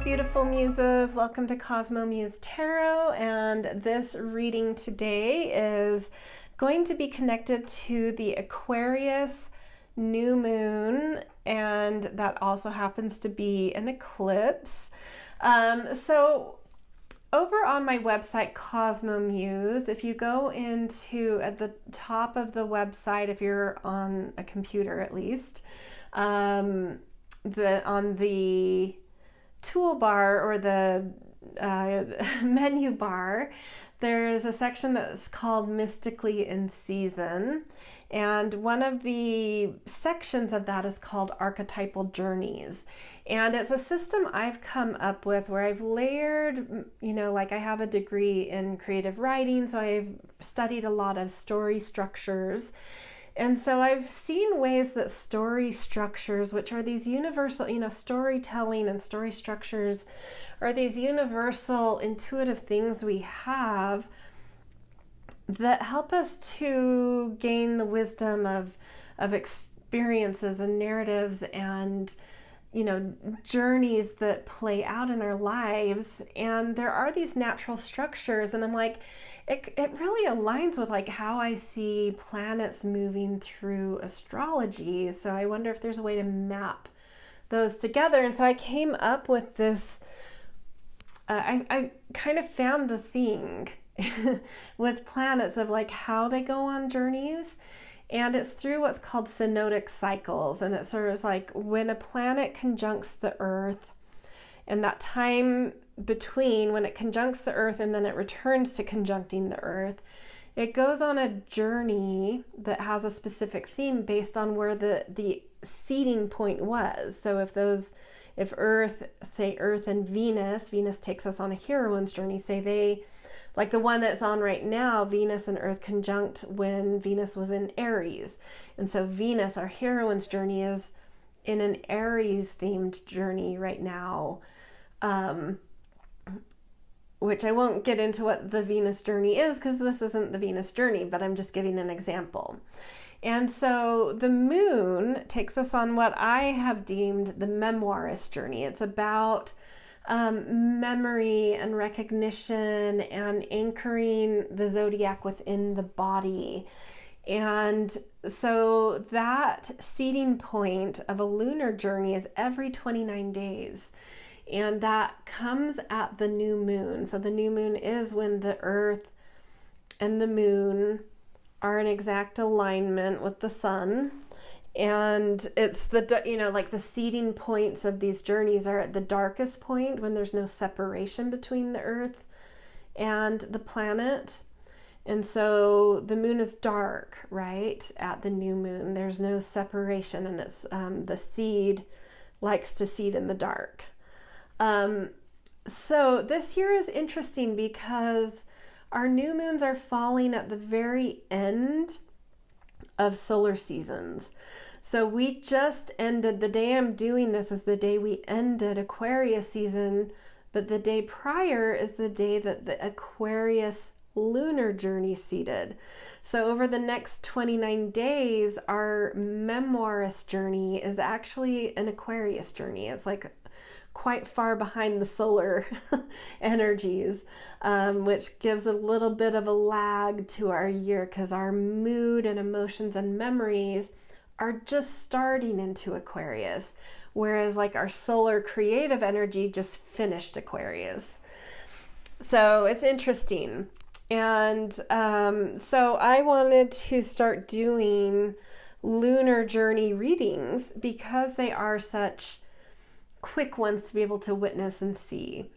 beautiful muses. Welcome to Cosmo Muse Tarot, and this reading today is going to be connected to the Aquarius new moon, and that also happens to be an eclipse. So over on my website, Cosmo Muse, if you go into at the top of the website, if you're on a computer at least, on the toolbar or the menu bar, there's a section that's called Mystically in Season, and one of the sections of that is called Archetypal Journeys. And it's a system I've come up with where I've layered, like I have a degree in creative writing, so I've studied a lot of story structures. And so I've seen ways that story structures, which are these universal, storytelling and story structures are these universal intuitive things we have that help us to gain the wisdom of experiences and narratives and journeys that play out in our lives. And there are these natural structures, and I'm like, it really aligns with like how I see planets moving through astrology. So I wonder if there's a way to map those together. And so I came up with this, I kind of found the thing with planets of like how they go on journeys. And it's through what's called synodic cycles. And it's sort of like when a planet conjuncts the Earth, and that time between when it conjuncts the Earth and then it returns to conjuncting the Earth, it goes on a journey that has a specific theme based on where the seeding point was. So if Earth and Venus takes us on a heroine's journey, say they, like the one that's on right now, Venus and Earth conjunct when Venus was in Aries. And so Venus, our heroine's journey, is in an Aries themed journey right now, which I won't get into what the Venus journey is because this isn't the Venus journey, but I'm just giving an example. And so the moon takes us on what I have deemed the memoirist journey. It's about memory and recognition and anchoring the zodiac within the body. And so that seeding point of a lunar journey is every 29 days. And that comes at the new moon. So the new moon is when the Earth and the moon are in exact alignment with the sun. And it's like the seeding points of these journeys are at the darkest point when there's no separation between the Earth and the planet. And so the moon is dark, right? At the new moon, there's no separation, and it's the seed likes to seed in the dark. So this year is interesting because our new moons are falling at the very end of solar seasons. So we just ended, the day I'm doing this is the day we ended Aquarius season, but the day prior is the day that the Aquarius Lunar Journey seeded. So over the next 29 days, our memoirist journey is actually an Aquarius journey. It's like quite far behind the solar energies, which gives a little bit of a lag to our year because our mood and emotions and memories are just starting into Aquarius, whereas like our solar creative energy just finished Aquarius. So it's interesting. And so I wanted to start doing lunar journey readings because they are such quick ones to be able to witness and see.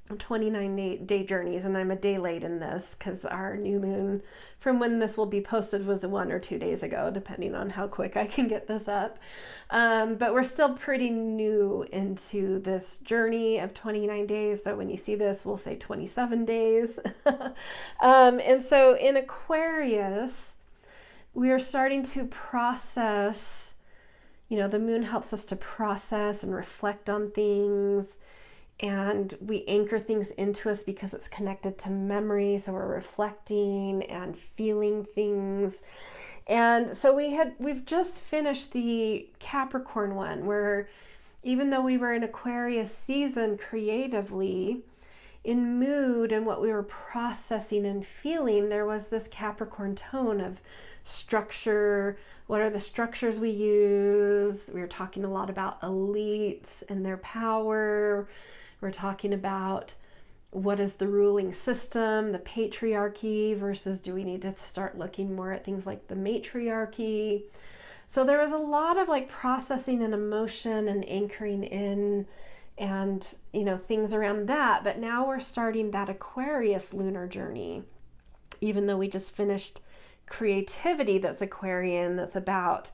29-day journeys, and I'm a day late in this because our new moon from when this will be posted was 1 or 2 days ago, depending on how quick I can get this up. But we're still pretty new into this journey of 29 days. So when you see this, we'll say 27 days. And so in Aquarius, we are starting to process, the moon helps us to process and reflect on things. And we anchor things into us because it's connected to memory. So we're reflecting and feeling things. And so we've just finished the Capricorn one where even though we were in Aquarius season creatively, in mood and what we were processing and feeling, there was this Capricorn tone of structure. What are the structures we use? We were talking a lot about elites and their power. We're talking about what is the ruling system, the patriarchy, versus do we need to start looking more at things like the matriarchy? So there was a lot of like processing and emotion and anchoring in and, you know, things around that. But now we're starting that Aquarius lunar journey, even though we just finished creativity that's Aquarian, that's about,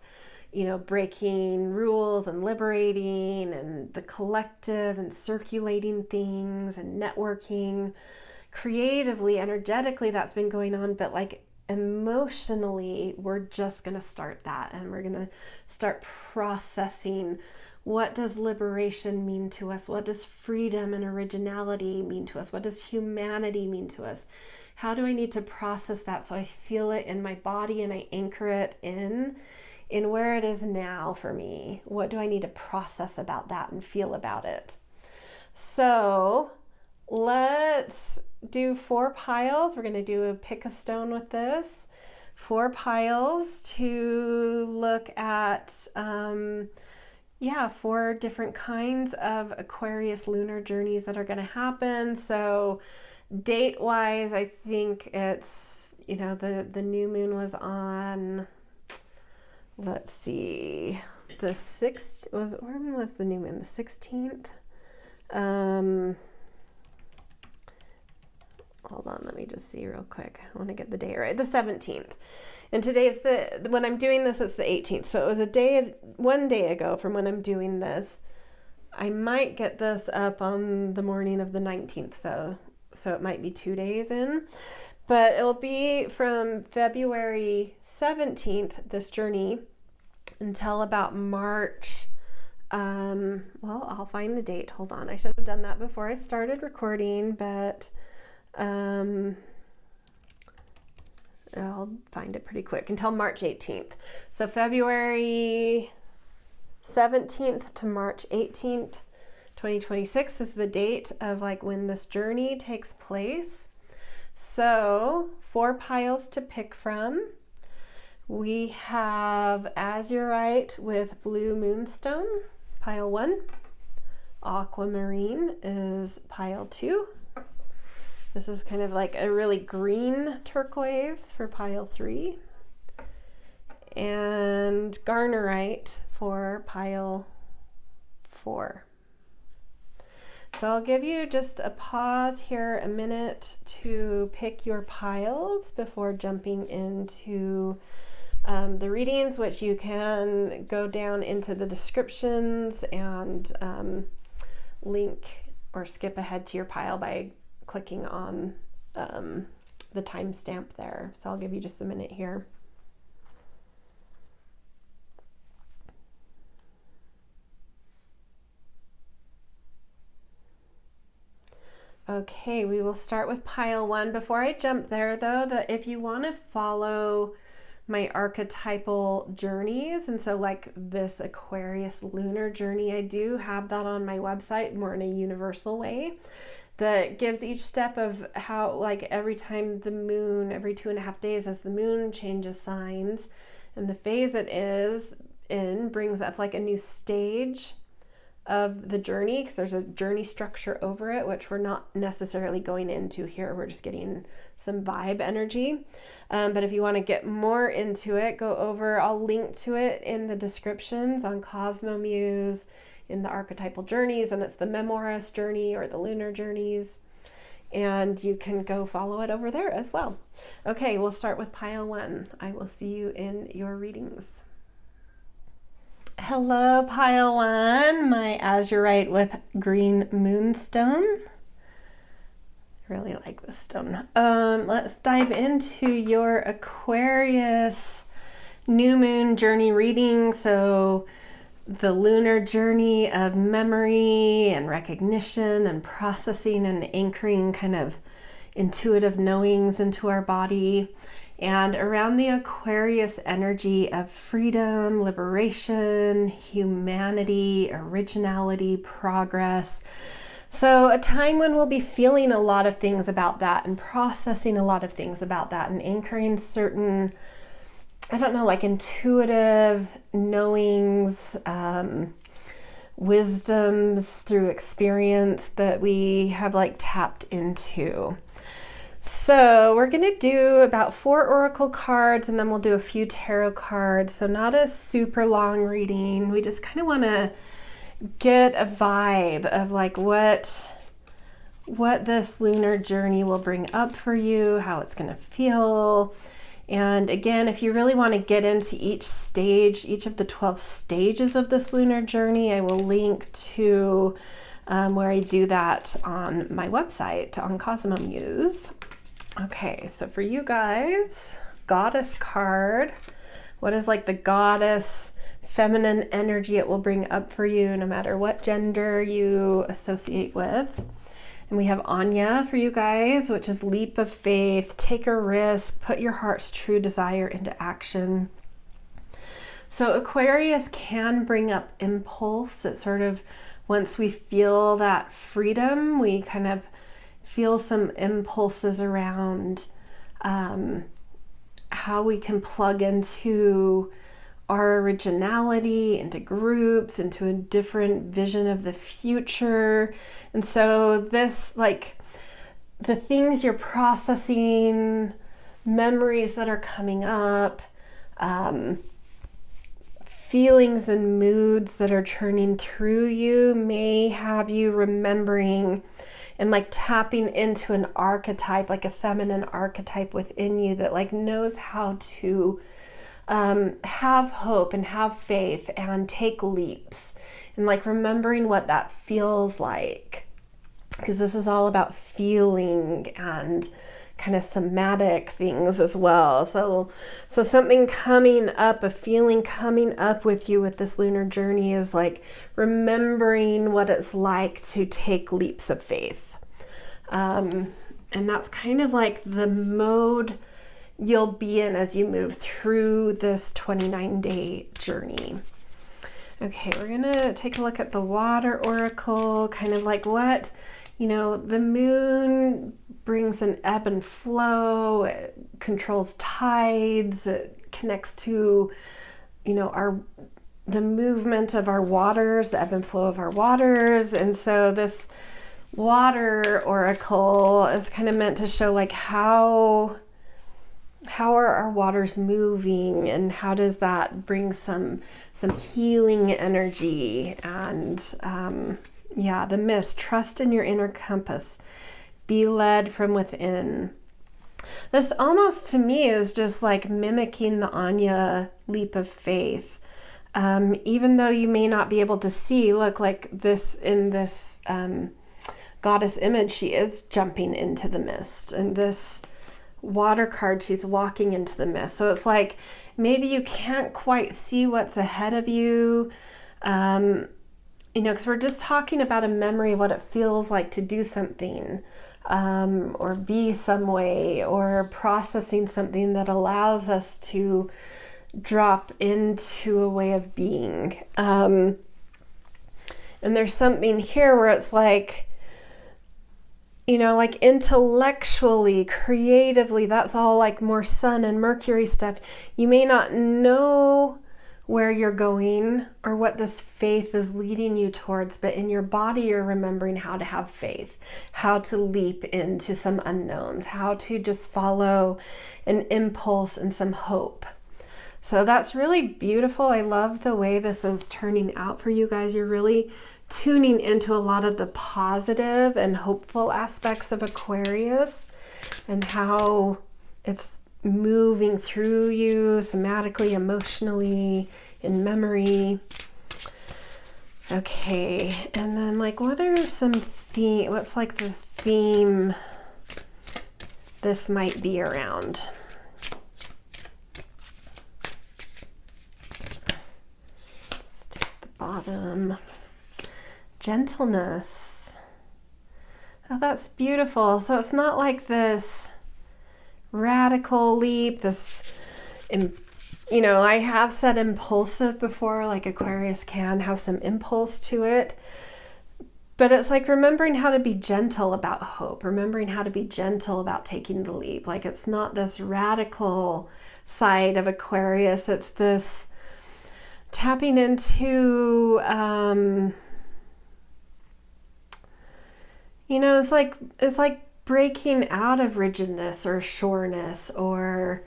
you know, breaking rules and liberating and the collective and circulating things and networking. Creatively, energetically, that's been going on, but like emotionally, we're just going to start that, and we're going to start processing. What does liberation mean to us? What does freedom and originality mean to us? What does humanity mean to us? How do I need to process that so I feel it in my body and I anchor it in where it is now for me? What do I need to process about that and feel about it? So let's do 4 piles. We're going to do a pick a stone with this. 4 piles to look at 4 different kinds of Aquarius lunar journeys that are going to happen. So date wise, I think it's, you know, the new moon was on, let's see, the 6th, when was the new moon? The 16th? Hold on, let me just see real quick. I want to get the date right. The 17th. And today's when I'm doing this, it's the 18th. So it was one day ago from when I'm doing this. I might get this up on the morning of the 19th, so it might be 2 days in. But it'll be from February 17th, this journey, until about March. I'll find the date. Hold on. I should have done that before I started recording, but I'll find it pretty quick, until March 18th. So February 17th to March 18th, 2026 is the date of like when this journey takes place. So 4 piles to pick from. We have Azurite with Blue Moonstone, pile 1. Aquamarine is pile 2. This is kind of like a really green turquoise for pile 3. And Garnerite for pile 4. So I'll give you just a pause here, a minute, to pick your piles before jumping into the readings, which you can go down into the descriptions and link or skip ahead to your pile by clicking on the timestamp there. So I'll give you just a minute here. Okay, we will start with pile 1. Before I jump there though, if you want to follow my archetypal journeys, and so like this Aquarius lunar journey, I do have that on my website more in a universal way that gives each step of how, like every time the moon, every 2.5 days as the moon changes signs and the phase it is in brings up like a new stage of the journey, because there's a journey structure over it, which we're not necessarily going into here. We're just getting some vibe energy. But if you want to get more into it, go over, I'll link to it in the descriptions on Cosmo Muse in the archetypal journeys, and it's the Memoirist journey or the lunar journeys. And you can go follow it over there as well. Okay, we'll start with pile 1. I will see you in your readings. Hello, pile 1, my Azurite with Green Moonstone. I really like this stone. Let's dive into your Aquarius new moon journey reading. So the lunar journey of memory and recognition and processing and anchoring kind of intuitive knowings into our body. and around the Aquarius energy of freedom, liberation, humanity, originality, progress. So a time when we'll be feeling a lot of things about that and processing a lot of things about that and anchoring certain, I don't know, like intuitive knowings, wisdoms through experience that we have like tapped into. So we're going to do about 4 oracle cards, and then we'll do a few tarot cards. So not a super long reading. We just kind of want to get a vibe of like what this lunar journey will bring up for you, how it's going to feel. And again, if you really want to get into each stage, each of the 12 stages of this lunar journey, I will link to where I do that on my website on Cosmo Muse. Okay, so for you guys, goddess card. What is like the goddess feminine energy it will bring up for you, no matter what gender you associate with? And we have Anya for you guys, which is leap of faith, take a risk, put your heart's true desire into action. So Aquarius can bring up impulse. It sort of, once we feel that freedom, we kind of feel some impulses around how we can plug into our originality, into groups, into a different vision of the future. And so this, like, the things you're processing, memories that are coming up, feelings and moods that are churning through you may have you remembering and like tapping into an archetype, like a feminine archetype within you that like knows how to have hope and have faith and take leaps, and like remembering what that feels like, because this is all about feeling and kind of somatic things as well. So something coming up, a feeling coming up with you with this lunar journey is like remembering what it's like to take leaps of faith. And that's kind of like the mode you'll be in as you move through this 29-day journey. Okay, we're gonna take a look at the water oracle, kind of like what, you know, the moon brings an ebb and flow, it controls tides, it connects to, you know, the movement of our waters, the ebb and flow of our waters. And so this water oracle is kind of meant to show like how are our waters moving, and how does that bring some healing energy. And yeah, the mist, trust in your inner compass, be led from within. This almost to me is just like mimicking the Anya leap of faith. Even though you may not be able to see, look, like this in this goddess image, she is jumping into the mist, and this water card, she's walking into the mist. So it's like maybe you can't quite see what's ahead of you, you know, because we're just talking about a memory of what it feels like to do something, or be some way, or processing something that allows us to drop into a way of being. And there's something here where it's like, you know, like intellectually, creatively, that's all like more Sun and Mercury stuff. You may not know where you're going or what this faith is leading you towards, but in your body, you're remembering how to have faith, how to leap into some unknowns, how to just follow an impulse and some hope. So that's really beautiful. I love the way this is turning out for you guys. You're really tuning into a lot of the positive and hopeful aspects of Aquarius and how it's moving through you somatically, emotionally, in memory. Okay, and then like what are some what's like the theme this might be around? Let's take the bottom. Gentleness. Oh, that's beautiful. So it's not like this radical leap, this, you know, I have said impulsive before, like Aquarius can have some impulse to it. But it's like remembering how to be gentle about hope, remembering how to be gentle about taking the leap. Like it's not this radical side of Aquarius, it's this tapping into, you know, it's like breaking out of rigidness or sureness or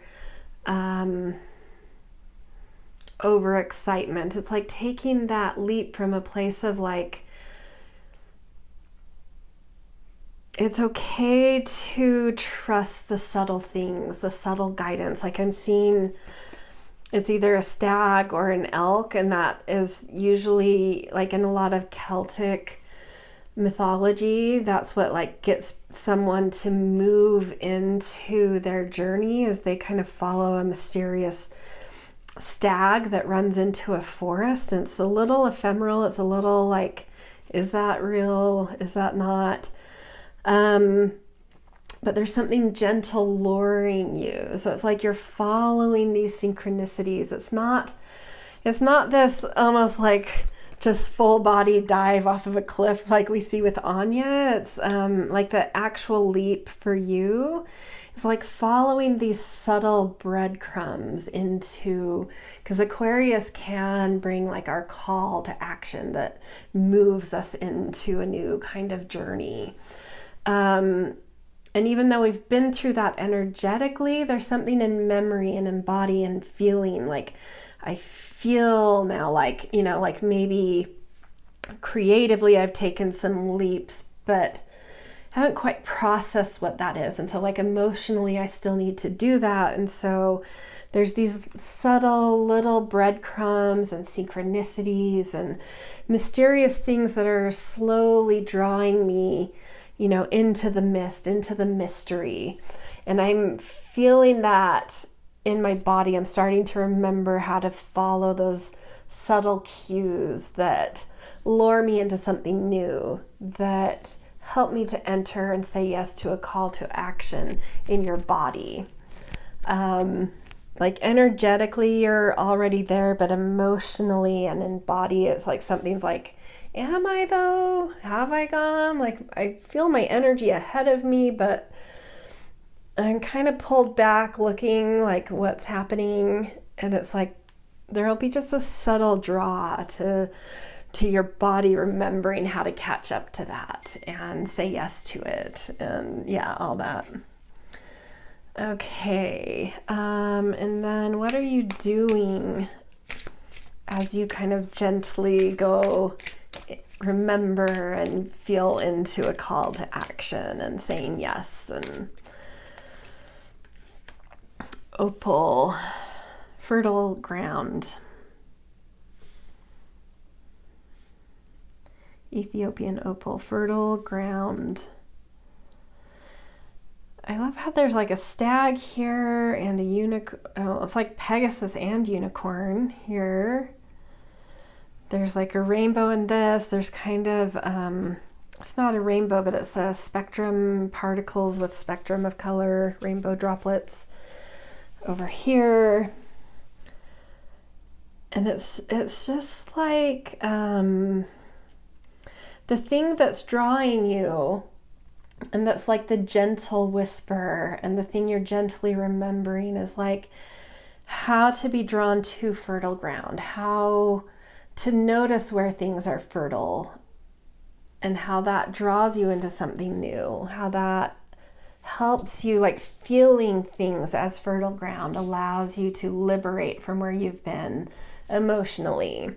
overexcitement. It's like taking that leap from a place of like, it's okay to trust the subtle things, the subtle guidance. Like I'm seeing it's either a stag or an elk, and that is usually like in a lot of Celtic mythology, that's what like gets someone to move into their journey, as they kind of follow a mysterious stag that runs into a forest. And it's a little ephemeral, it's a little like, is that real, is that not? But there's something gentle luring you. So it's like you're following these synchronicities. It's not this almost like just full body dive off of a cliff like we see with Anya. It's like the actual leap for you is like following these subtle breadcrumbs into, because Aquarius can bring like our call to action that moves us into a new kind of journey. And even though we've been through that energetically, there's something in memory and in body and feeling. Like I feel now like, you know, like maybe creatively I've taken some leaps, but haven't quite processed what that is. And so like emotionally, I still need to do that. And so there's these subtle little breadcrumbs and synchronicities and mysterious things that are slowly drawing me, you know, into the mist, into the mystery. And I'm feeling that in my body. I'm starting to remember how to follow those subtle cues that lure me into something new, that help me to enter and say yes to a call to action in your body. Like energetically, you're already there, but emotionally and in body, it's like something's like, am I though? Have I gone? Like I feel my energy ahead of me, but I'm kind of pulled back looking like what's happening. And it's like there'll be just a subtle draw to your body remembering how to catch up to that and say yes to it. And yeah, all that. Okay. And then what are you doing as you kind of gently go remember and feel into a call to action and saying yes? And opal, fertile ground. Ethiopian opal, fertile ground. I love how there's like a stag here and a unicorn. Oh, it's like Pegasus and unicorn here. There's like a rainbow in this. There's kind of, it's not a rainbow, but it's a spectrum, particles with spectrum of color, rainbow droplets over here. And it's just like the thing that's drawing you, and that's like the gentle whisper, and the thing you're gently remembering is like how to be drawn to fertile ground, how to notice where things are fertile, and how that draws you into something new, how that helps you, like feeling things as fertile ground allows you to liberate from where you've been emotionally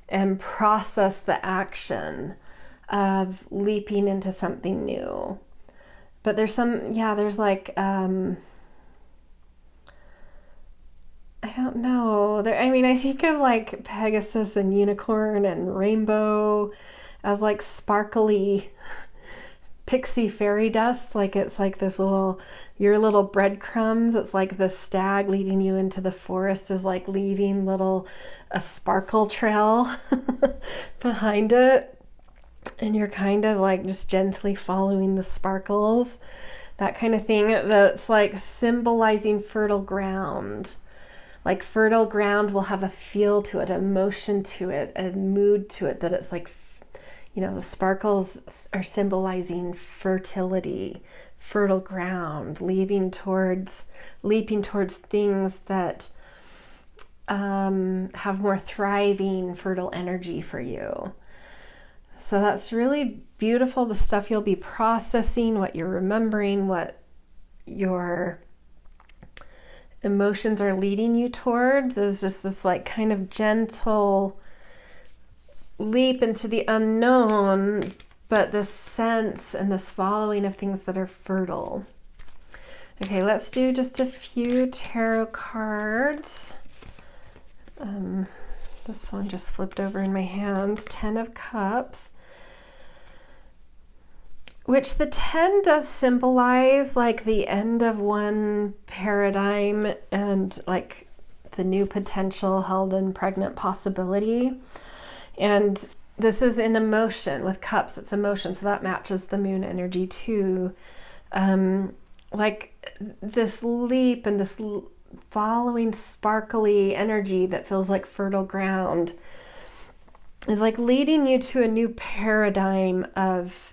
and process the action of leaping into something new. But there's there's like I don't know. I think of like Pegasus and unicorn and rainbow as like sparkly pixie fairy dust. Like it's like this your little breadcrumbs. It's like the stag leading you into the forest is like leaving a sparkle trail behind it. And you're kind of like just gently following the sparkles. that kind of thing, that's like symbolizing fertile ground. Like fertile ground will have a feel to it, an emotion to it, a mood to it, that it's like, you know, the sparkles are symbolizing fertility, fertile ground, leaping towards things that have more thriving, fertile energy for you. So that's really beautiful, the stuff you'll be processing, what you're remembering, what your emotions are leading you towards, is just this like kind of gentle leap into the unknown, but this sense and this following of things that are fertile. Okay, let's do just a few tarot cards. This one just flipped over in my hands. 10 of Cups, which the 10 does symbolize like the end of one paradigm and like the new potential held in pregnant possibility. And this is in emotion. With Cups, it's emotion, so that matches the moon energy too. Like this leap and this following sparkly energy that feels like fertile ground is like leading you to a new paradigm of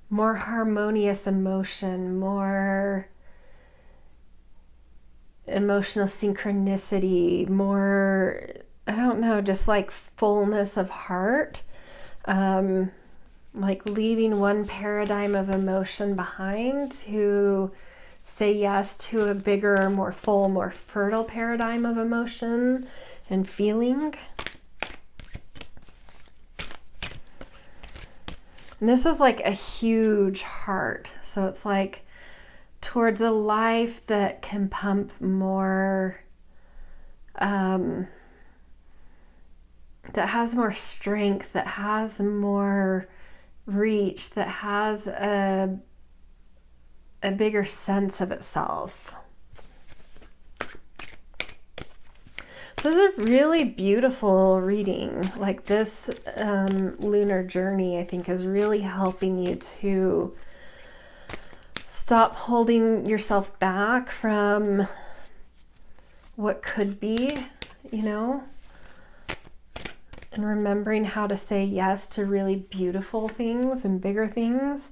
more harmonious emotion, more emotional synchronicity, more, I don't know, just like fullness of heart. Like leaving one paradigm of emotion behind to say yes to a bigger, more full, more fertile paradigm of emotion and feeling. And this is like a huge heart. So it's like towards a life that can pump more, that has more strength, that has more reach, that has a bigger sense of itself. So this is a really beautiful reading. Like this lunar journey, I think, is really helping you to stop holding yourself back from what could be, you know, and remembering how to say yes to really beautiful things and bigger things.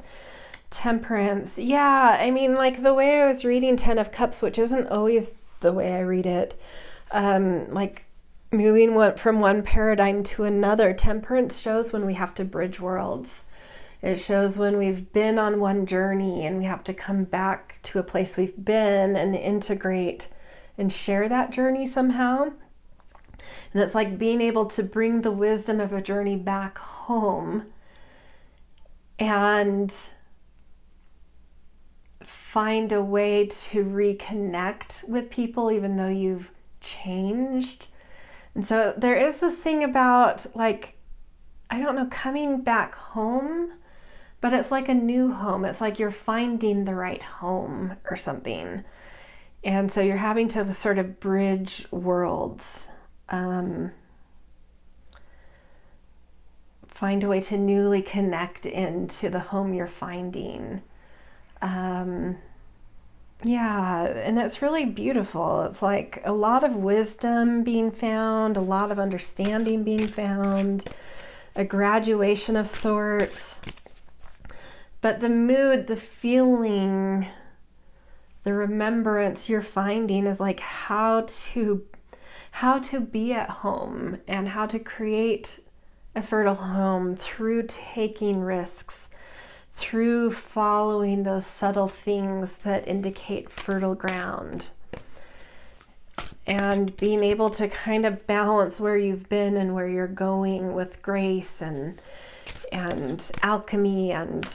Temperance. Yeah, I mean, like the way I was reading 10 of Cups, which isn't always the way I read it, like moving from one paradigm to another. Temperance shows when we have to bridge worlds. It shows when we've been on one journey and we have to come back to a place we've been and integrate and share that journey somehow. And it's like being able to bring the wisdom of a journey back home and find a way to reconnect with people even though you've changed. And so there is this thing about, like, I don't know, coming back home, but it's like a new home. It's like you're finding the right home or something. And so you're having to sort of bridge worlds. Find a way to newly connect into the home you're finding. Yeah, and it's really beautiful. It's like a lot of wisdom being found, a lot of understanding being found, a graduation of sorts. But the mood, the feeling, the remembrance you're finding is like how to be at home and how to create a fertile home through taking risks, through following those subtle things that indicate fertile ground, and being able to kind of balance where you've been and where you're going with grace and alchemy and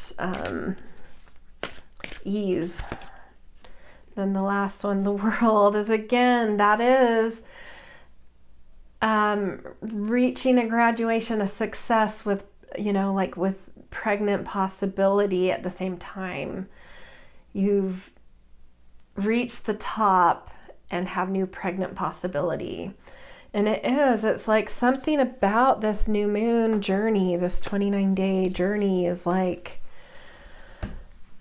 ease. Then the last one, the World, is again, that is reaching a graduation, a success with, you know, like with pregnant possibility at the same time. You've reached the top and have new pregnant possibility. And it's like something about this new moon journey, this 29-day journey is like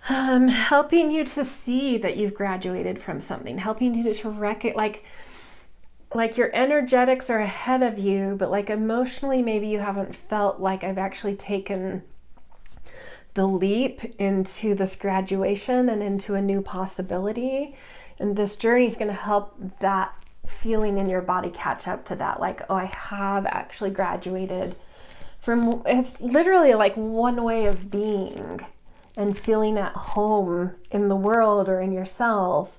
helping you to see that you've graduated from something, helping you to recognize, like your energetics are ahead of you, but like emotionally, maybe you haven't felt like I've actually taken the leap into this graduation and into a new possibility. And this journey is going to help that feeling in your body catch up to that. Like, oh, I have actually graduated from, it's literally like one way of being and feeling at home in the world or in yourself,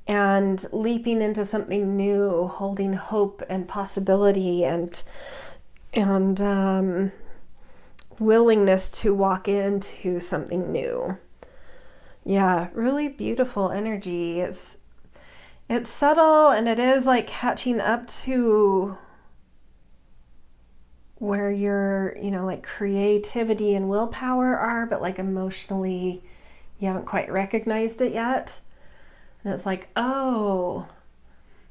and leaping into something new, holding hope and possibility and willingness to walk into something new. Yeah, really beautiful energy. It's subtle, and it is like catching up to where your, like creativity and willpower are, but like emotionally you haven't quite recognized it yet. And it's like, oh,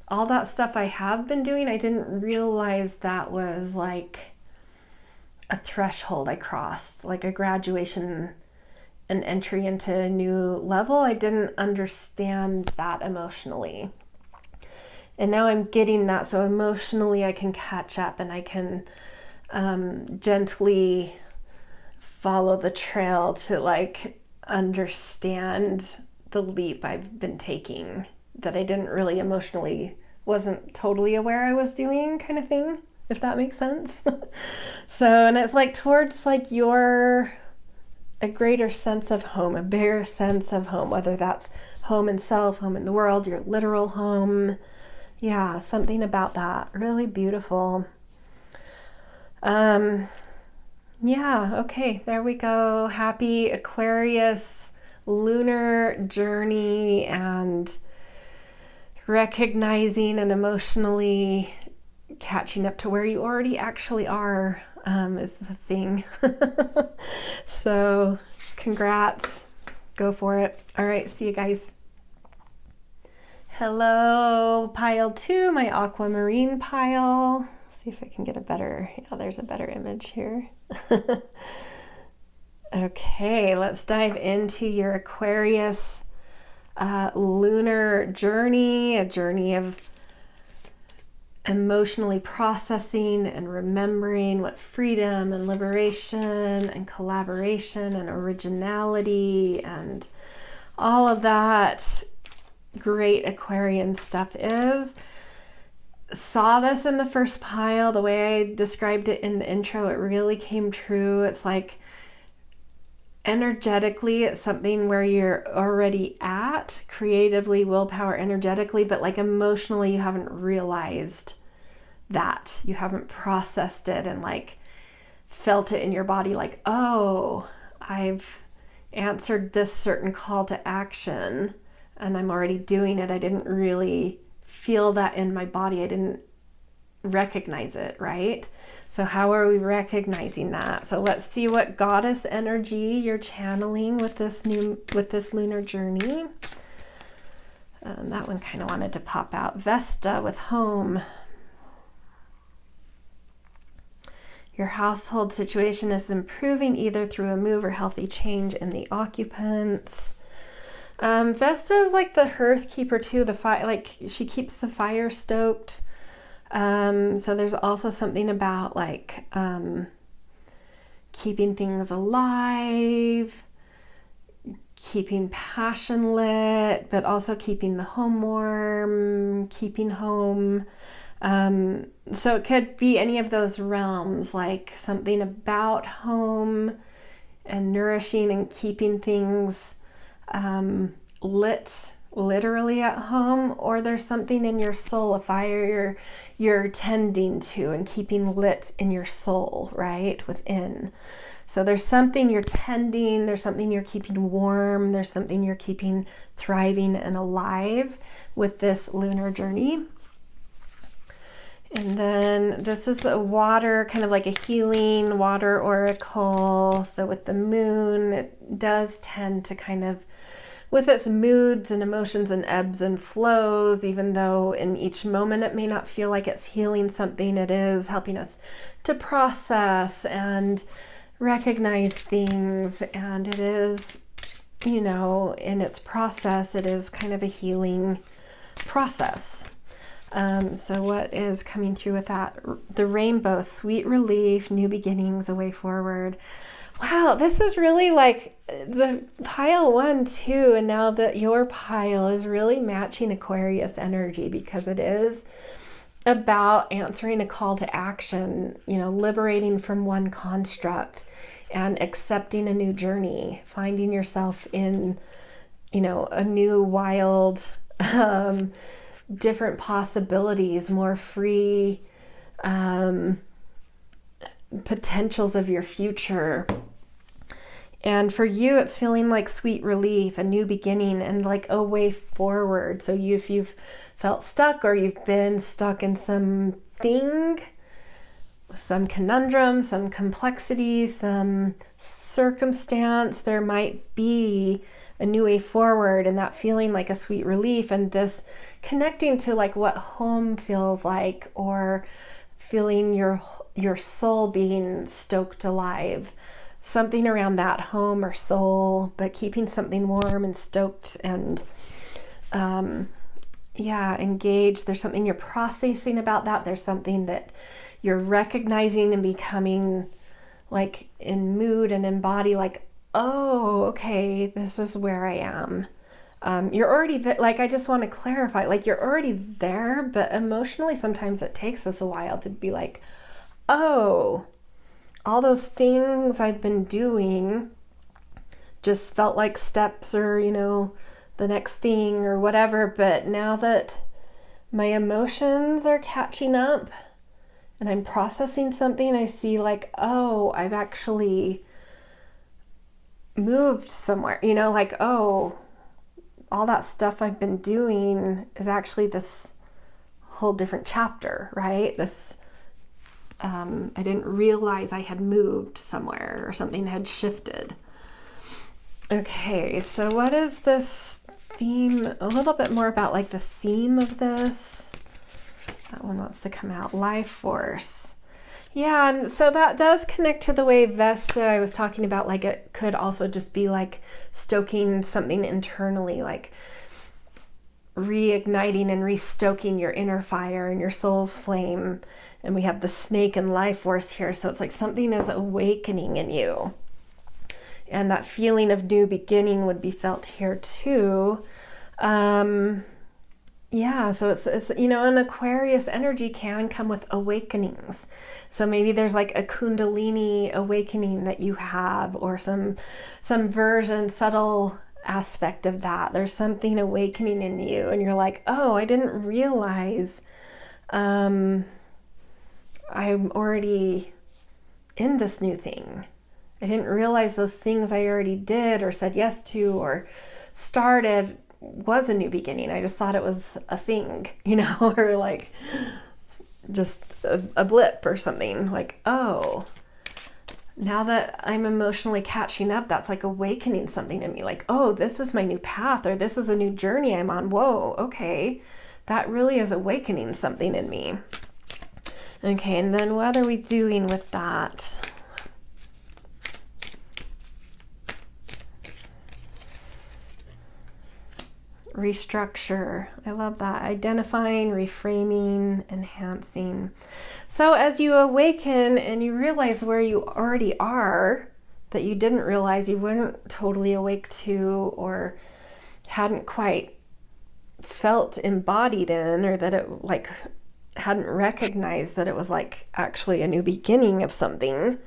all that stuff I have been doing, I didn't realize that was like a threshold I crossed, like a graduation, an entry into a new level. I didn't understand that emotionally. And now I'm getting that. So emotionally I can catch up, and I can gently follow the trail to like understand the leap I've been taking that I didn't really emotionally, wasn't totally aware I was doing, kind of thing, if that makes sense. So, and it's like towards like a greater sense of home, a bigger sense of home, whether that's home in self, home in the world, your literal home. Yeah, something about that. Really beautiful. Yeah, okay, there we go. Happy Aquarius lunar journey, and recognizing and emotionally catching up to where you already actually are is the thing. So congrats, go for it. All right, see you guys. Hello, pile 2, my aquamarine pile. See if I can get a better, yeah, there's a better image here. Okay, let's dive into your Aquarius lunar journey, a journey of emotionally processing and remembering what freedom and liberation and collaboration and originality and all of that great Aquarian stuff is. Saw this in the first pile, the way I described it in the intro, it really came true. It's like energetically, it's something where you're already at, creatively, willpower, energetically, but like emotionally, you haven't realized that. You haven't processed it and like felt it in your body, like, oh, I've answered this certain call to action and I'm already doing it. I didn't really feel that in my body. I didn't recognize it, right? So how are we recognizing that? So let's see what goddess energy you're channeling with this lunar journey. That one kind of wanted to pop out. Vesta with home. Your household situation is improving either through a move or healthy change in the occupants. Vesta is like the hearth keeper too. The fire, like she keeps the fire stoked. So there's also something about like keeping things alive, keeping passion lit, but also keeping the home warm, keeping home. So it could be any of those realms, like something about home and nourishing and keeping things lit, literally at home, or there's something in your soul, a fire you're tending to and keeping lit in your soul, right, within. So there's something you're tending, there's something you're keeping warm, there's something you're keeping thriving and alive with this lunar journey. And then this is the water, kind of like a healing water oracle. So with the moon, it does tend to kind of with its moods and emotions and ebbs and flows, even though in each moment it may not feel like it's healing something, it is helping us to process and recognize things. And it is, you know, in its process, it is kind of a healing process. So what is coming through with that? The rainbow, sweet relief, new beginnings, a way forward. Wow, this is really like the pile 1 too, and now that your pile is really matching Aquarius energy, because it is about answering a call to action, you know, liberating from one construct and accepting a new journey, finding yourself in, you know, a new wild, different possibilities, more free potentials of your future. And for you, it's feeling like sweet relief, a new beginning, and like a way forward. So if you've felt stuck, or you've been stuck in something, some conundrum, some complexity, some circumstance, there might be a new way forward, and that feeling like a sweet relief, and this connecting to like what home feels like, or feeling your soul being stoked alive. Something around that home or soul, but keeping something warm and stoked and engaged. There's something you're processing about that. There's something that you're recognizing and becoming like in mood and in body, like, oh, okay, this is where I am. You're already like, I just want to clarify, like you're already there, but emotionally sometimes it takes us a while to be like, oh, all those things I've been doing just felt like steps, or, you know, the next thing or whatever. But now that my emotions are catching up and I'm processing something, I see like, oh, I've actually moved somewhere, you know, like, oh, all that stuff I've been doing is actually this whole different chapter, right? This I didn't realize I had moved somewhere, or something had shifted. Okay, so what is this theme? A little bit more about like the theme of this. That one wants to come out. Life force. Yeah, and so that does connect to the way Vesta I was talking about. Like it could also just be like stoking something internally, like reigniting and restoking your inner fire and your soul's flame. And we have the snake and life force here. So it's like something is awakening in you. And that feeling of new beginning would be felt here too. So it's you know, an Aquarius energy can come with awakenings. So maybe there's like a Kundalini awakening that you have, or some version, subtle aspect of that. There's something awakening in you, and you're like, oh, I didn't realize I'm already in this new thing. I didn't realize those things I already did or said yes to or started was a new beginning. I just thought it was a thing, you know, or like just a blip or something. Like, oh, now that I'm emotionally catching up, that's like awakening something in me. Like, oh, this is my new path, or this is a new journey I'm on. Whoa, okay. That really is awakening something in me. Okay, and then what are we doing with that? Restructure. I love that. Identifying, reframing, enhancing. So as you awaken and you realize where you already are, that you didn't realize you weren't totally awake to, or hadn't quite felt embodied in, or that it like hadn't recognized that it was like actually a new beginning of something,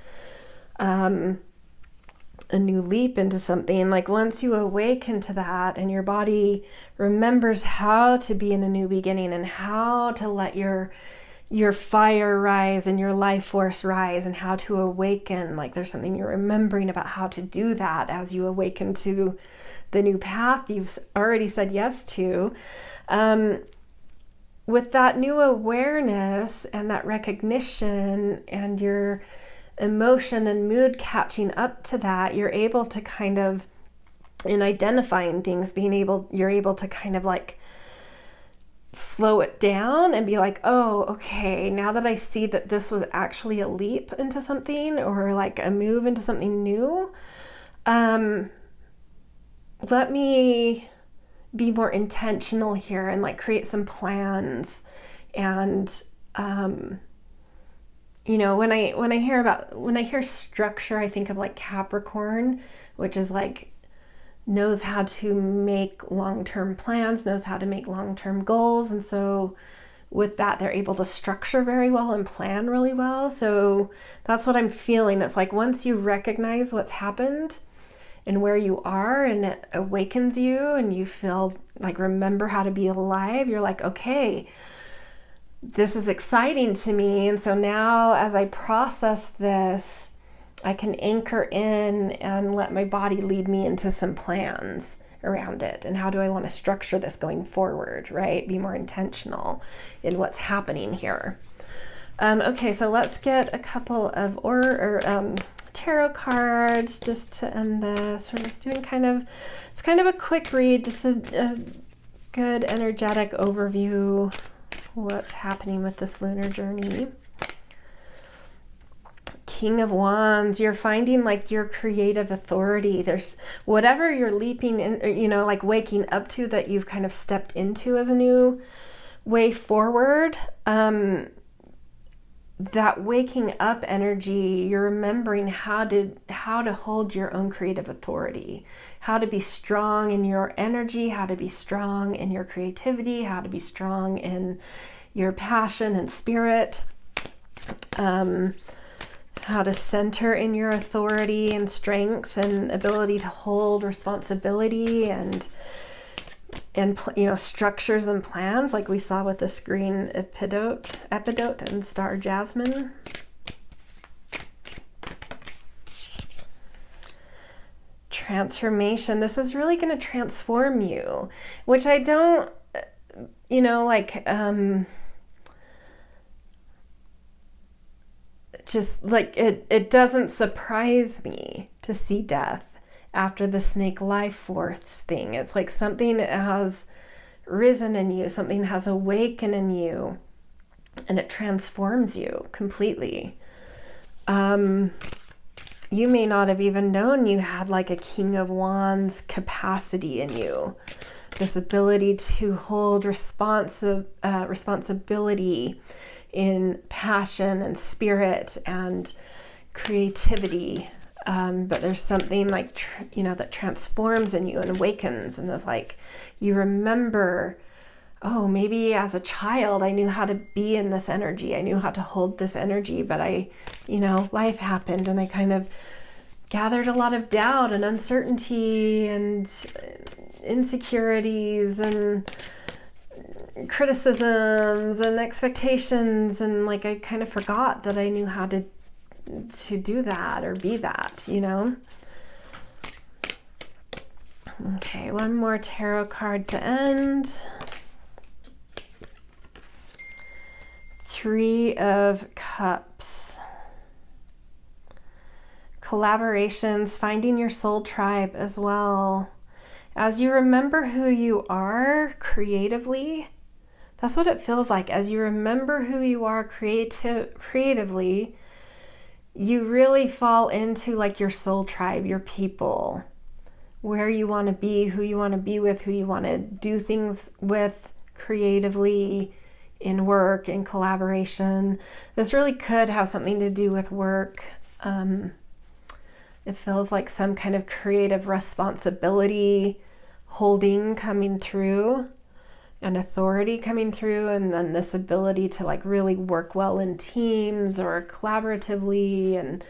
a new leap into something. Like once you awaken to that and your body remembers how to be in a new beginning and how to let your fire rise and your life force rise, and how to awaken, like there's something you're remembering about how to do that as you awaken to the new path you've already said yes to. With that new awareness and that recognition and your emotion and mood catching up to that, you're able to kind of in identifying things, you're able to kind of like slow it down and be like, oh, okay, now that I see that this was actually a leap into something or like a move into something new, let me be more intentional here and like create some plans. And you know, when I hear structure, I think of like Capricorn, which is like knows how to make long-term plans, knows how to make long-term goals. And so with that, they're able to structure very well and plan really well. So that's what I'm feeling. It's like once you recognize what's happened and where you are, and it awakens you and you feel like remember how to be alive, you're like, okay, this is exciting to me. And so now as I process this, I can anchor in and let my body lead me into some plans around it. And how do I want to structure this going forward, right? Be more intentional in what's happening here. Okay, so let's get a couple of tarot cards just to end this. We're just doing it's kind of a quick read, just a good energetic overview of what's happening with this lunar journey. King of Wands, you're finding like your creative authority. There's whatever you're leaping in, you know, like waking up to that you've kind of stepped into as a new way forward. That waking up energy, you're remembering how to hold your own creative authority, how to be strong in your energy, how to be strong in your creativity, how to be strong in your passion and spirit. How to center in your authority and strength and ability to hold responsibility and you know, structures and plans like we saw with this green epidote and star jasmine. Transformation. This is really going to transform you, which I don't, you know, like, just like it doesn't surprise me to see death after the snake life force thing. It's like something has risen in you, something has awakened in you, and it transforms you completely. You may not have even known you had like a King of Wands capacity in you, this ability to hold responsibility in passion and spirit and creativity. But there's something like, you know, that transforms in you and awakens. And it's like, you remember, oh, maybe as a child, I knew how to be in this energy. I knew how to hold this energy, but you know, life happened and I kind of gathered a lot of doubt and uncertainty and insecurities and criticisms and expectations, and like I kind of forgot that I knew how to do that or be that, you know. Okay, one more tarot card to end. Three of Cups. Collaborations, finding your soul tribe as well. As you remember who you are creatively, that's what it feels like. As you remember who you are creatively, you really fall into like your soul tribe, your people, where you want to be, who you want to be with, who you want to do things with creatively in work, in collaboration. This really could have something to do with work. It feels like some kind of creative responsibility holding coming through, and authority coming through, and then this ability to like really work well in teams or collaboratively and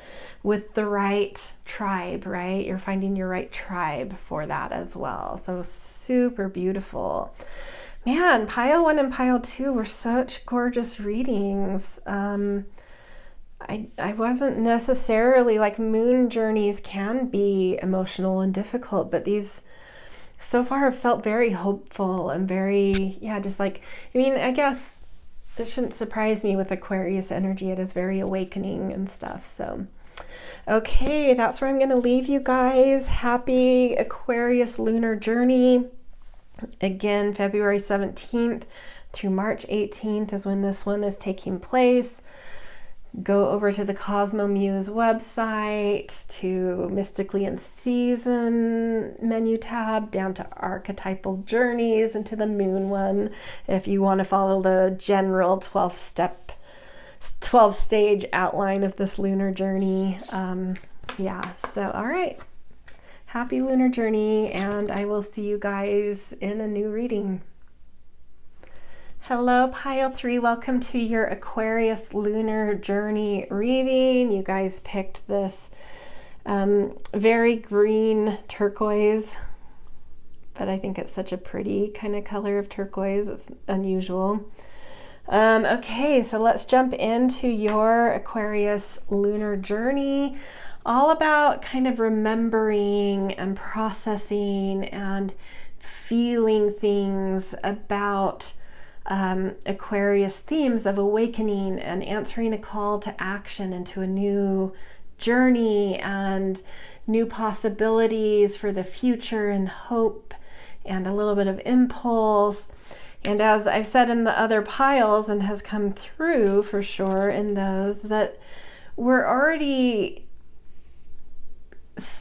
with the right tribe, right? You're finding your right tribe for that as well. So super beautiful. Man, pile 1 and pile 2 were such gorgeous readings. I wasn't necessarily like, moon journeys can be emotional and difficult, but these so far have felt very hopeful and very, just like, I mean, I guess it shouldn't surprise me with Aquarius energy. It is very awakening and stuff. So Okay, that's where I'm going to leave you guys. Happy Aquarius Lunar Journey. Again, February 17th through March 18th is when this one is taking place. Go over to the Cosmo Muse website, to Mystically in Season menu tab, down to Archetypal Journeys, and to the Moon one if you want to follow the general 12-stage outline of this lunar journey. So all right. Happy lunar journey, and I will see you guys in a new reading. Hello, Pile 3. Welcome to your Aquarius Lunar Journey reading. You guys picked this very green turquoise, but I think it's such a pretty kind of color of turquoise. It's unusual. Okay, so let's jump into your Aquarius Lunar Journey. All about kind of remembering and processing and feeling things about Aquarius themes of awakening and answering a call to action into a new journey and new possibilities for the future and hope and a little bit of impulse. And as I've said in the other piles and has come through for sure in those, that we're already,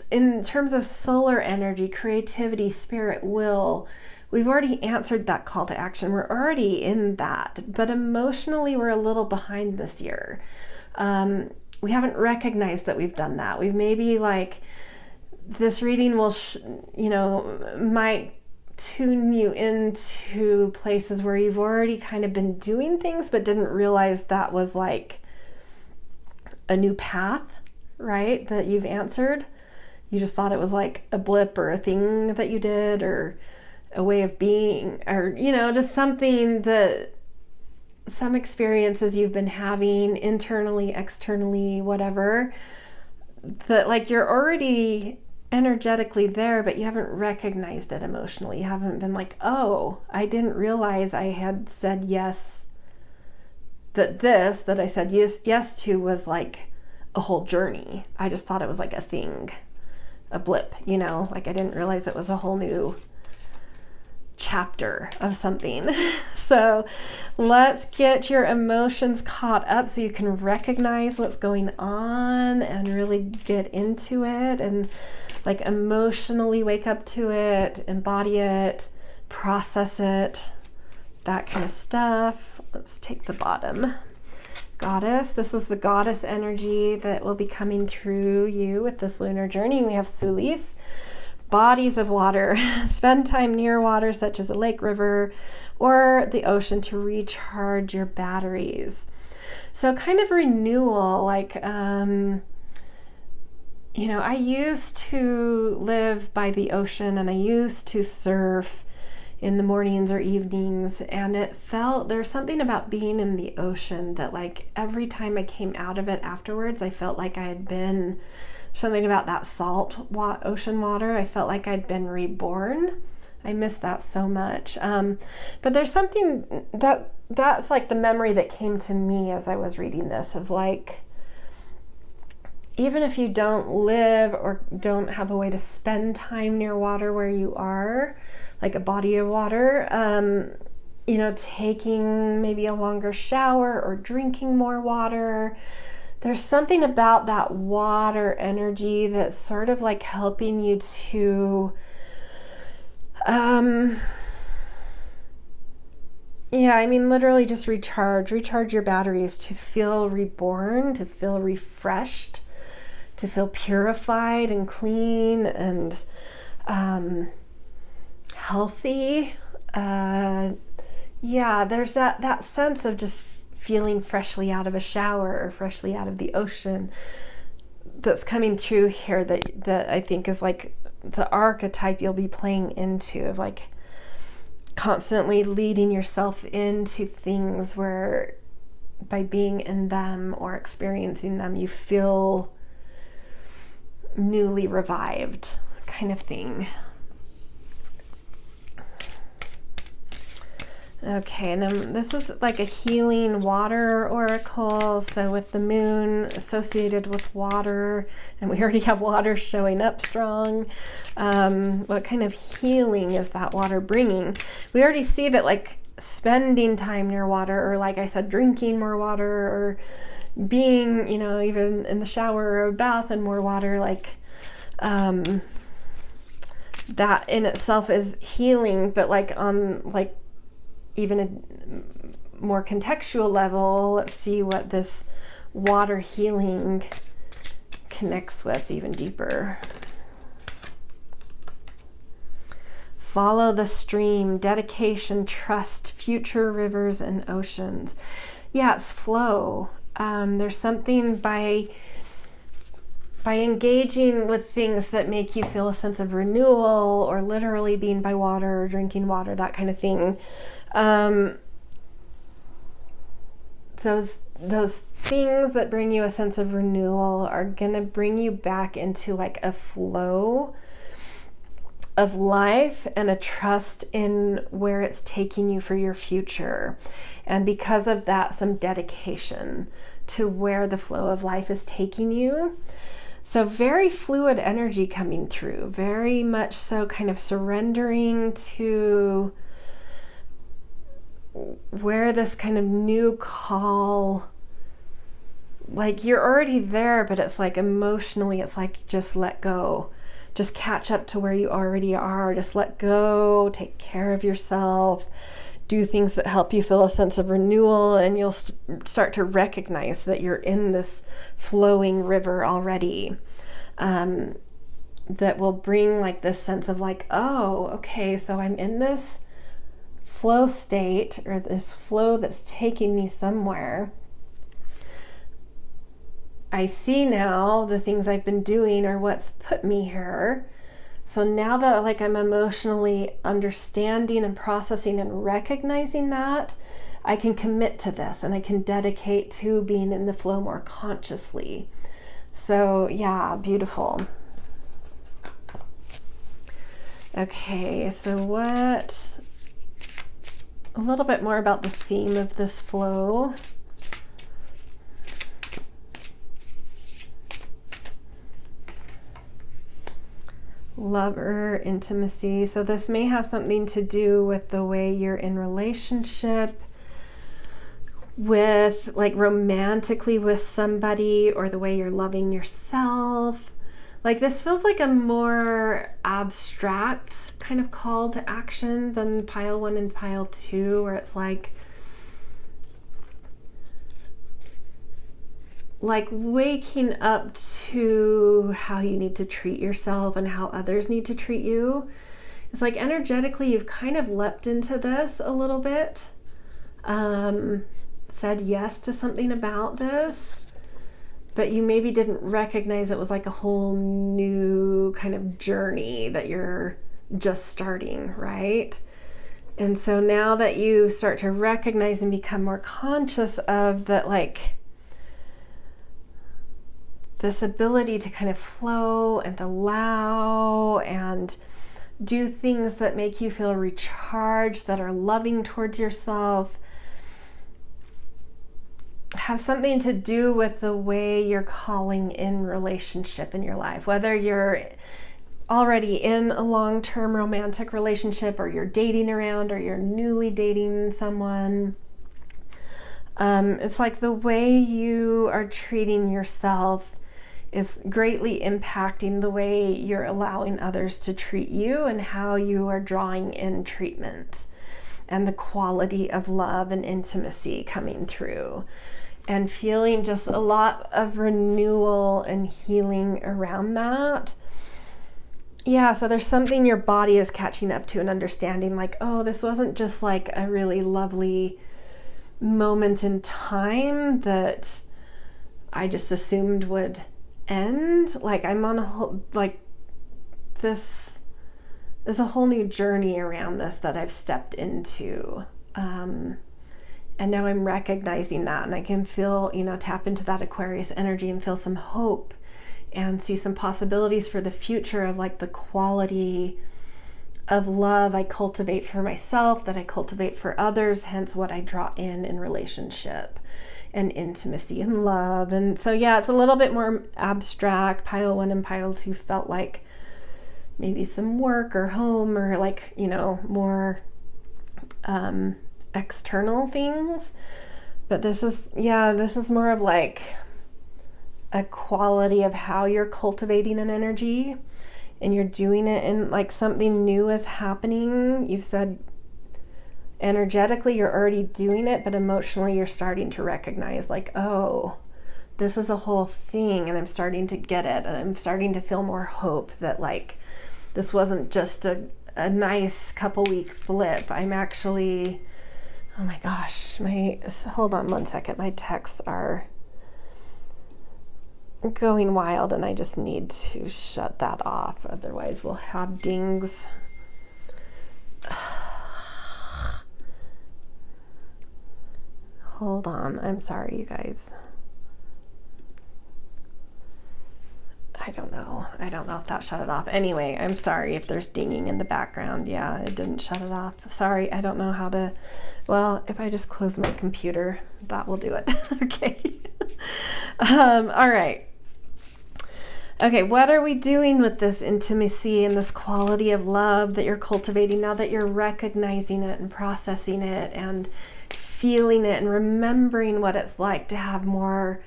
in terms of solar energy, creativity, spirit, will, we've already answered that call to action. We're already in that, but emotionally we're a little behind this year. We haven't recognized that we've done that. We've maybe this reading will, might tune you into places where you've already kind of been doing things, but didn't realize that was like a new path, right? That you've answered. You just thought it was like a blip or a thing that you did or a way of being, or, just something that some experiences you've been having internally, externally, whatever, that you're already energetically there, but you haven't recognized it emotionally. You haven't been like, oh, I didn't realize I had said yes, that I said yes to was like a whole journey. I just thought it was like a thing, a blip, I didn't realize it was a whole new chapter of something. So let's get your emotions caught up so you can recognize what's going on and really get into it and emotionally wake up to it, embody it, process it, that kind of stuff. Let's take the bottom. Goddess. This is the goddess energy that will be coming through you with this lunar journey. We have Sulis. Bodies of water. Spend time near water, such as a lake, river, or the ocean, to recharge your batteries. So kind of renewal, I used to live by the ocean and I used to surf in the mornings or evenings, and it felt, there's something about being in the ocean that every time I came out of it afterwards, I felt like I had been, something about that salt ocean water, I felt like I'd been reborn. I miss that so much. But there's something that's the memory that came to me as I was reading this of even if you don't live or don't have a way to spend time near water where you are, like a body of water, taking maybe a longer shower or drinking more water, there's something about that water energy that's sort of helping you to, literally just recharge your batteries, to feel reborn, to feel refreshed, to feel purified and clean and healthy. There's that sense of just feeling freshly out of a shower or freshly out of the ocean that's coming through here that I think is the archetype you'll be playing into, of constantly leading yourself into things where by being in them or experiencing them you feel newly revived, kind of thing. Okay, and then this is like a healing water oracle. So with the moon associated with water, and we already have water showing up strong, what kind of healing is that water bringing? We already see that like spending time near water, or like I said, drinking more water, or being, you know, even in the shower or a bath and more water, like that in itself is healing. But like on like even a more contextual level, let's see what this water healing connects with even deeper. Follow the stream, dedication, trust, future rivers and oceans. Yeah, it's flow. There's something by engaging with things that make you feel a sense of renewal, or literally being by water or drinking water, that kind of thing. Those things that bring you a sense of renewal are going to bring you back into like a flow of life and a trust in where it's taking you for your future. And because of that, some dedication to where the flow of life is taking you. So very fluid energy coming through, very much so kind of surrendering to where this kind of new call, like you're already there, but it's like emotionally, it's like just let go, just catch up to where you already are, just let go, take care of yourself, do things that help you feel a sense of renewal, and you'll start to recognize that you're in this flowing river already, that will bring like this sense of like, oh, okay, so I'm in this flow state, or this flow that's taking me somewhere. I see now the things I've been doing or what's put me here. So now that like I'm emotionally understanding and processing and recognizing that, I can commit to this and I can dedicate to being in the flow more consciously. So yeah, beautiful. Okay, so what, a little bit more about the theme of this flow. Lover, intimacy. So this may have something to do with the way you're in relationship with, like romantically with somebody, or the way you're loving yourself. Like this feels like a more abstract kind of call to action than pile 1 and pile 2, where it's like waking up to how you need to treat yourself and how others need to treat you. It's like energetically you've kind of leapt into this a little bit, said yes to something about this, but you maybe didn't recognize it was like a whole new kind of journey that you're just starting, right? And so now that you start to recognize and become more conscious of that, like this ability to kind of flow and allow and do things that make you feel recharged, that are loving towards yourself, have something to do with the way you're calling in relationship in your life, whether you're already in a long-term romantic relationship, or you're dating around, or you're newly dating someone. It's like the way you are treating yourself is greatly impacting the way you're allowing others to treat you, and how you are drawing in treatment, and the quality of love and intimacy coming through, and feeling just a lot of renewal and healing around that. Yeah, so there's something your body is catching up to and understanding, like, oh, this wasn't just like a really lovely moment in time that I just assumed would end. Like I'm on a whole, like this is a whole new journey around this that I've stepped into. And now I'm recognizing that, and I can feel, tap into that Aquarius energy and feel some hope and see some possibilities for the future of like the quality of love I cultivate for myself, that I cultivate for others, hence what I draw in relationship and intimacy and love. And so, yeah, it's a little bit more abstract. Pile 1 and pile 2 felt like maybe some work or home or like, more external things. But this is more of like a quality of how you're cultivating an energy, and you're doing it in like something new is happening. You've said energetically you're already doing it, but emotionally you're starting to recognize like, oh, this is a whole thing, and I'm starting to get it, and I'm starting to feel more hope that like this wasn't just a nice couple week blip. I'm actually, oh my gosh, hold on one second, my texts are going wild and I just need to shut that off, otherwise we'll have dings. Hold on, I'm sorry you guys. I don't know if that shut it off. Anyway, I'm sorry if there's dinging in the background. Yeah, it didn't shut it off. Sorry, I don't know how to, well, if I just close my computer, that will do it. Okay. All right. Okay, what are we doing with this intimacy and this quality of love that you're cultivating now that you're recognizing it and processing it and feeling it and remembering what it's like to have more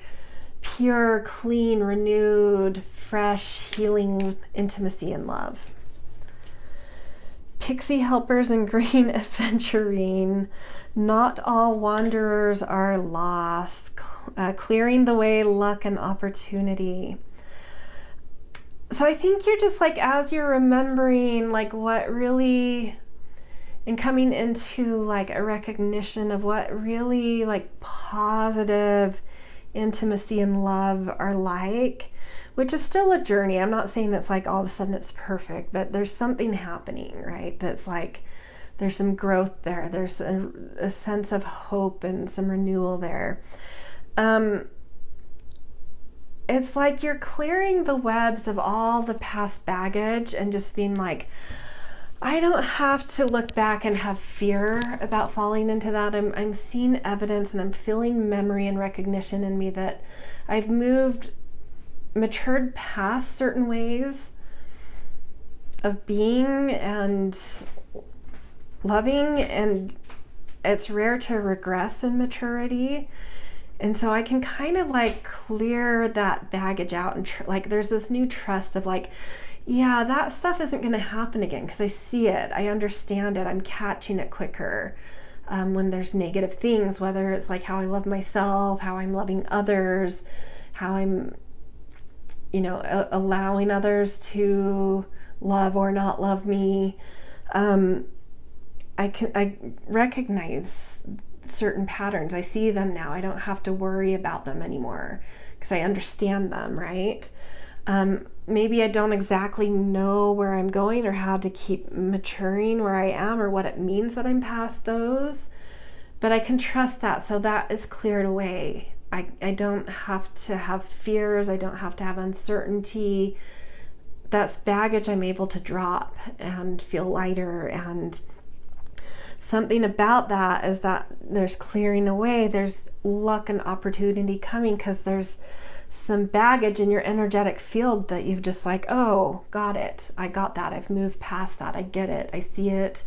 pure, clean, renewed, fresh, healing intimacy and love? Pixie helpers and green aventurine. Not all wanderers are lost. Clearing the way, luck and opportunity. So I think you're just like, as you're remembering like what really, and coming into like a recognition of what really like positive intimacy and love are like, which is still a journey. I'm not saying it's like all of a sudden it's perfect, but there's something happening, right? That's like, there's some growth there. There's a sense of hope and some renewal there. It's like you're clearing the webs of all the past baggage and just being like, I don't have to look back and have fear about falling into that. I'm seeing evidence and I'm feeling memory and recognition in me that I've matured past certain ways of being and loving, and it's rare to regress in maturity. And so I can kind of like clear that baggage out and like there's this new trust of like, yeah, that stuff isn't going to happen again because I see it, I understand it, I'm catching it quicker. When there's negative things, whether it's like how I love myself, how I'm loving others, how I'm, allowing others to love or not love me. I recognize certain patterns. I see them now. I don't have to worry about them anymore because I understand them, right? Maybe I don't exactly know where I'm going or how to keep maturing where I am or what it means that I'm past those, but I can trust that. So that is cleared away. I don't have to have fears. I don't have to have uncertainty. That's baggage I'm able to drop and feel lighter. And something about that is that there's clearing away, there's luck and opportunity coming because there's some baggage in your energetic field that you've just like, oh, got it. I got that. I've moved past that. I get it. I see it.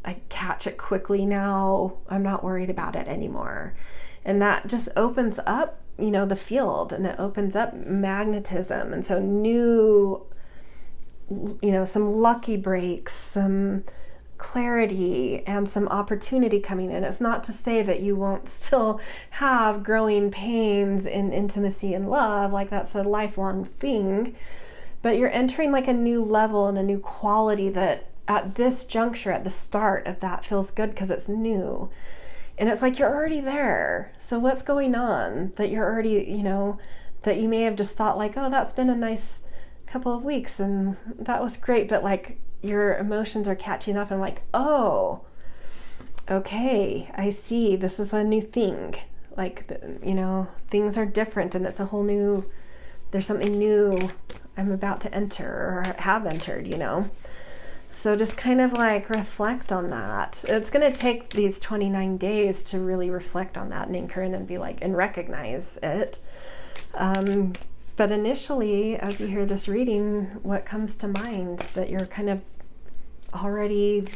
I catch it quickly now. I'm not worried about it anymore. And that just opens up, the field, and it opens up magnetism. And so new, some lucky breaks, some clarity and some opportunity coming in. It's not to say that you won't still have growing pains in intimacy and love, like that's a lifelong thing, but you're entering like a new level and a new quality that at this juncture, at the start of that, feels good because it's new. And it's like you're already there. So what's going on that you're already, that you may have just thought like, oh, that's been a nice couple of weeks and that was great, but like your emotions are catching up and like, oh, okay, I see, this is a new thing. Like, things are different and it's a whole new there's something new I'm about to enter or have entered, you know. So just kind of like reflect on that. It's going to take these 29 days to really reflect on that and anchor in and be like, and recognize it. But initially, as you hear this reading, what comes to mind that you're kind of already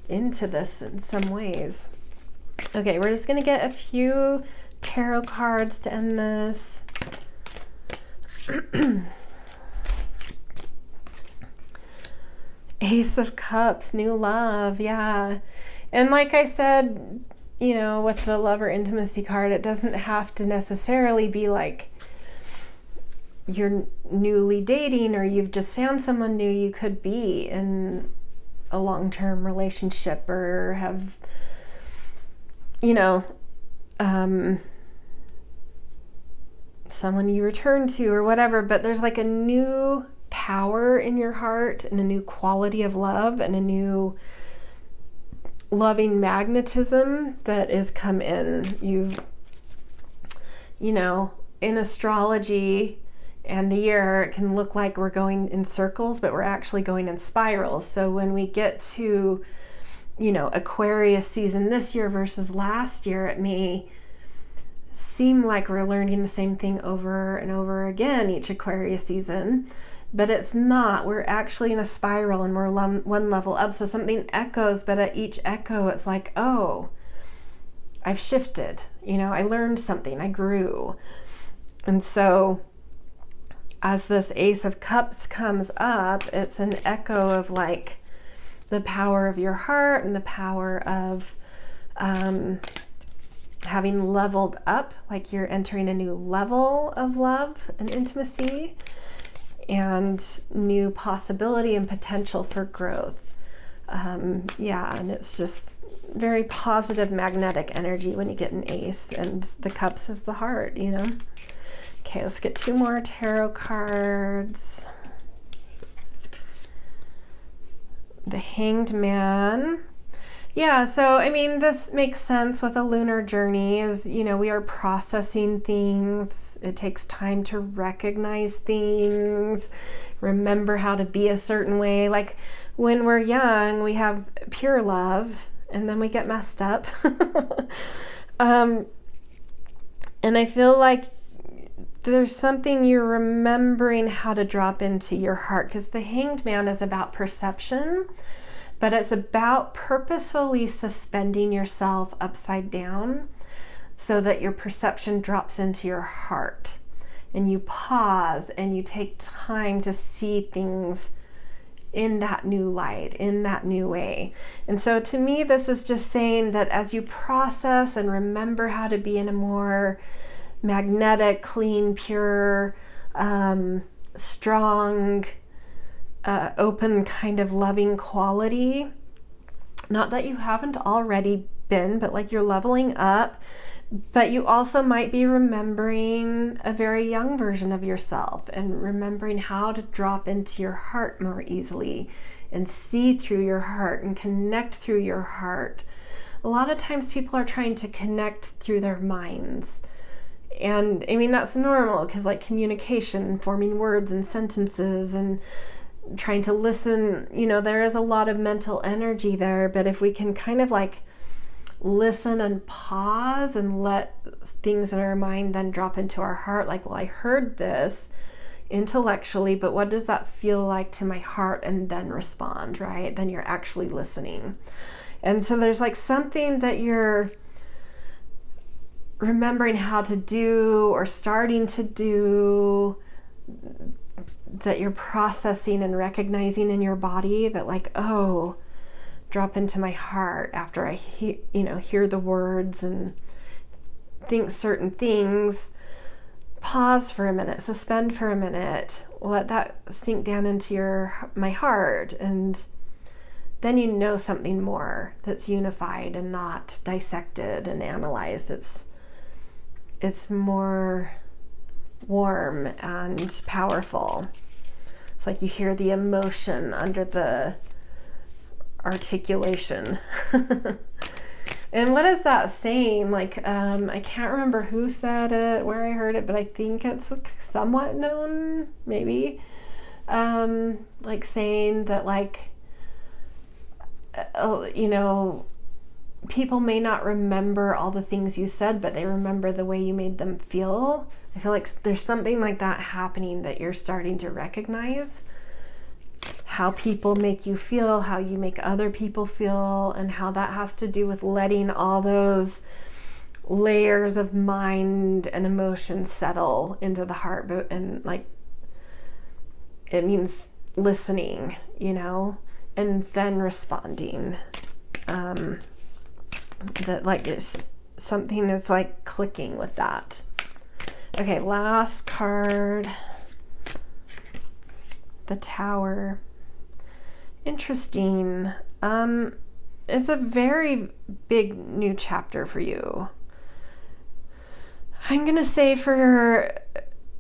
into this in some ways? Okay, we're just going to get a few tarot cards to end this. Ace of Cups, new love, yeah. And like I said, you know, with the love or intimacy card, it doesn't have to necessarily be like you're newly dating or you've just found someone new. You could be in a long-term relationship or have, you know, someone you return to or whatever, but there's like a new power in your heart and a new quality of love and a new loving magnetism that is come in. You know, in astrology and the year, it can look like we're going in circles, but we're actually going in spirals. So when we get to, you know, Aquarius season this year versus last year, it may seem like we're learning the same thing over and over again each Aquarius season, but it's not. We're actually in a spiral and we're one level up. So something echoes, but at each echo, it's like, oh, I've shifted. You know, I learned something, I grew. And so as this Ace of Cups comes up, it's an echo of like the power of your heart and the power of having leveled up, like you're entering a new level of love and intimacy and new possibility and potential for growth. Yeah, and it's just very positive magnetic energy when you get an ace, and the cups is the heart, you know. Okay, let's get two more tarot cards. The Hanged Man. Yeah, so I mean, this makes sense with a lunar journey is, you know, we are processing things. It takes time to recognize things, remember how to be a certain way. Like when we're young, we have pure love and then we get messed up. And I feel like there's something you're remembering how to drop into your heart, because the Hanged Man is about perception, but it's about purposefully suspending yourself upside down so that your perception drops into your heart and you pause and you take time to see things in that new light, in that new way. And so to me, this is just saying that as you process and remember how to be in a more magnetic, clean, pure, strong, open kind of loving quality, not that you haven't already been, but like you're leveling up, but you also might be remembering a very young version of yourself and remembering how to drop into your heart more easily and see through your heart and connect through your heart. A lot of times people are trying to connect through their minds. And I mean, that's normal because like communication, forming words and sentences and trying to listen, you know, there is a lot of mental energy there, but if we can kind of like listen and pause and let things in our mind then drop into our heart, like, well, I heard this intellectually, but what does that feel like to my heart? And then respond, right? Then you're actually listening. And so there's like something that you're remembering how to do or starting to do that you're processing and recognizing in your body that like, oh, drop into my heart after I hear the words and think certain things. Pause for a minute, suspend for a minute, let that sink down into my heart, and then you know something more that's unified and not dissected and analyzed. It's more warm and powerful. It's like you hear the emotion under the articulation. And what is that saying? Like, I can't remember who said it, where I heard it, but I think it's somewhat known, maybe. Like saying that, like, you know, people may not remember all the things you said, but they remember the way you made them feel. I feel like there's something like that happening, that you're starting to recognize how people make you feel, how you make other people feel, and how that has to do with letting all those layers of mind and emotion settle into the heart. And like, it means listening, you know, and then responding. That like something is like clicking with that. Okay, last card. The Tower. Interesting. It's a very big new chapter for you. I'm gonna say for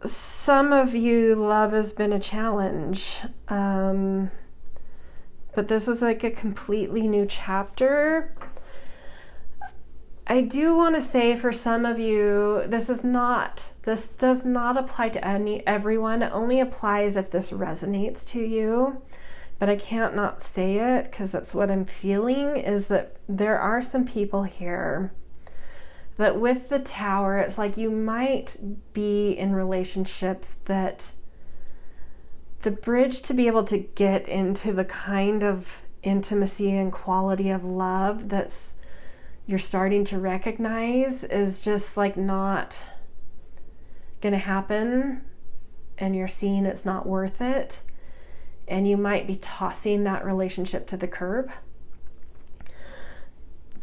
some of you, love has been a challenge. But this is like a completely new chapter. I do want to say for some of you, this does not apply to everyone. It only applies if this resonates to you. But I can't not say it, because that's what I'm feeling, is that there are some people here that with the Tower, it's like you might be in relationships that the bridge to be able to get into the kind of intimacy and quality of love that's you're starting to recognize is just like not gonna happen, and you're seeing it's not worth it, and you might be tossing that relationship to the curb.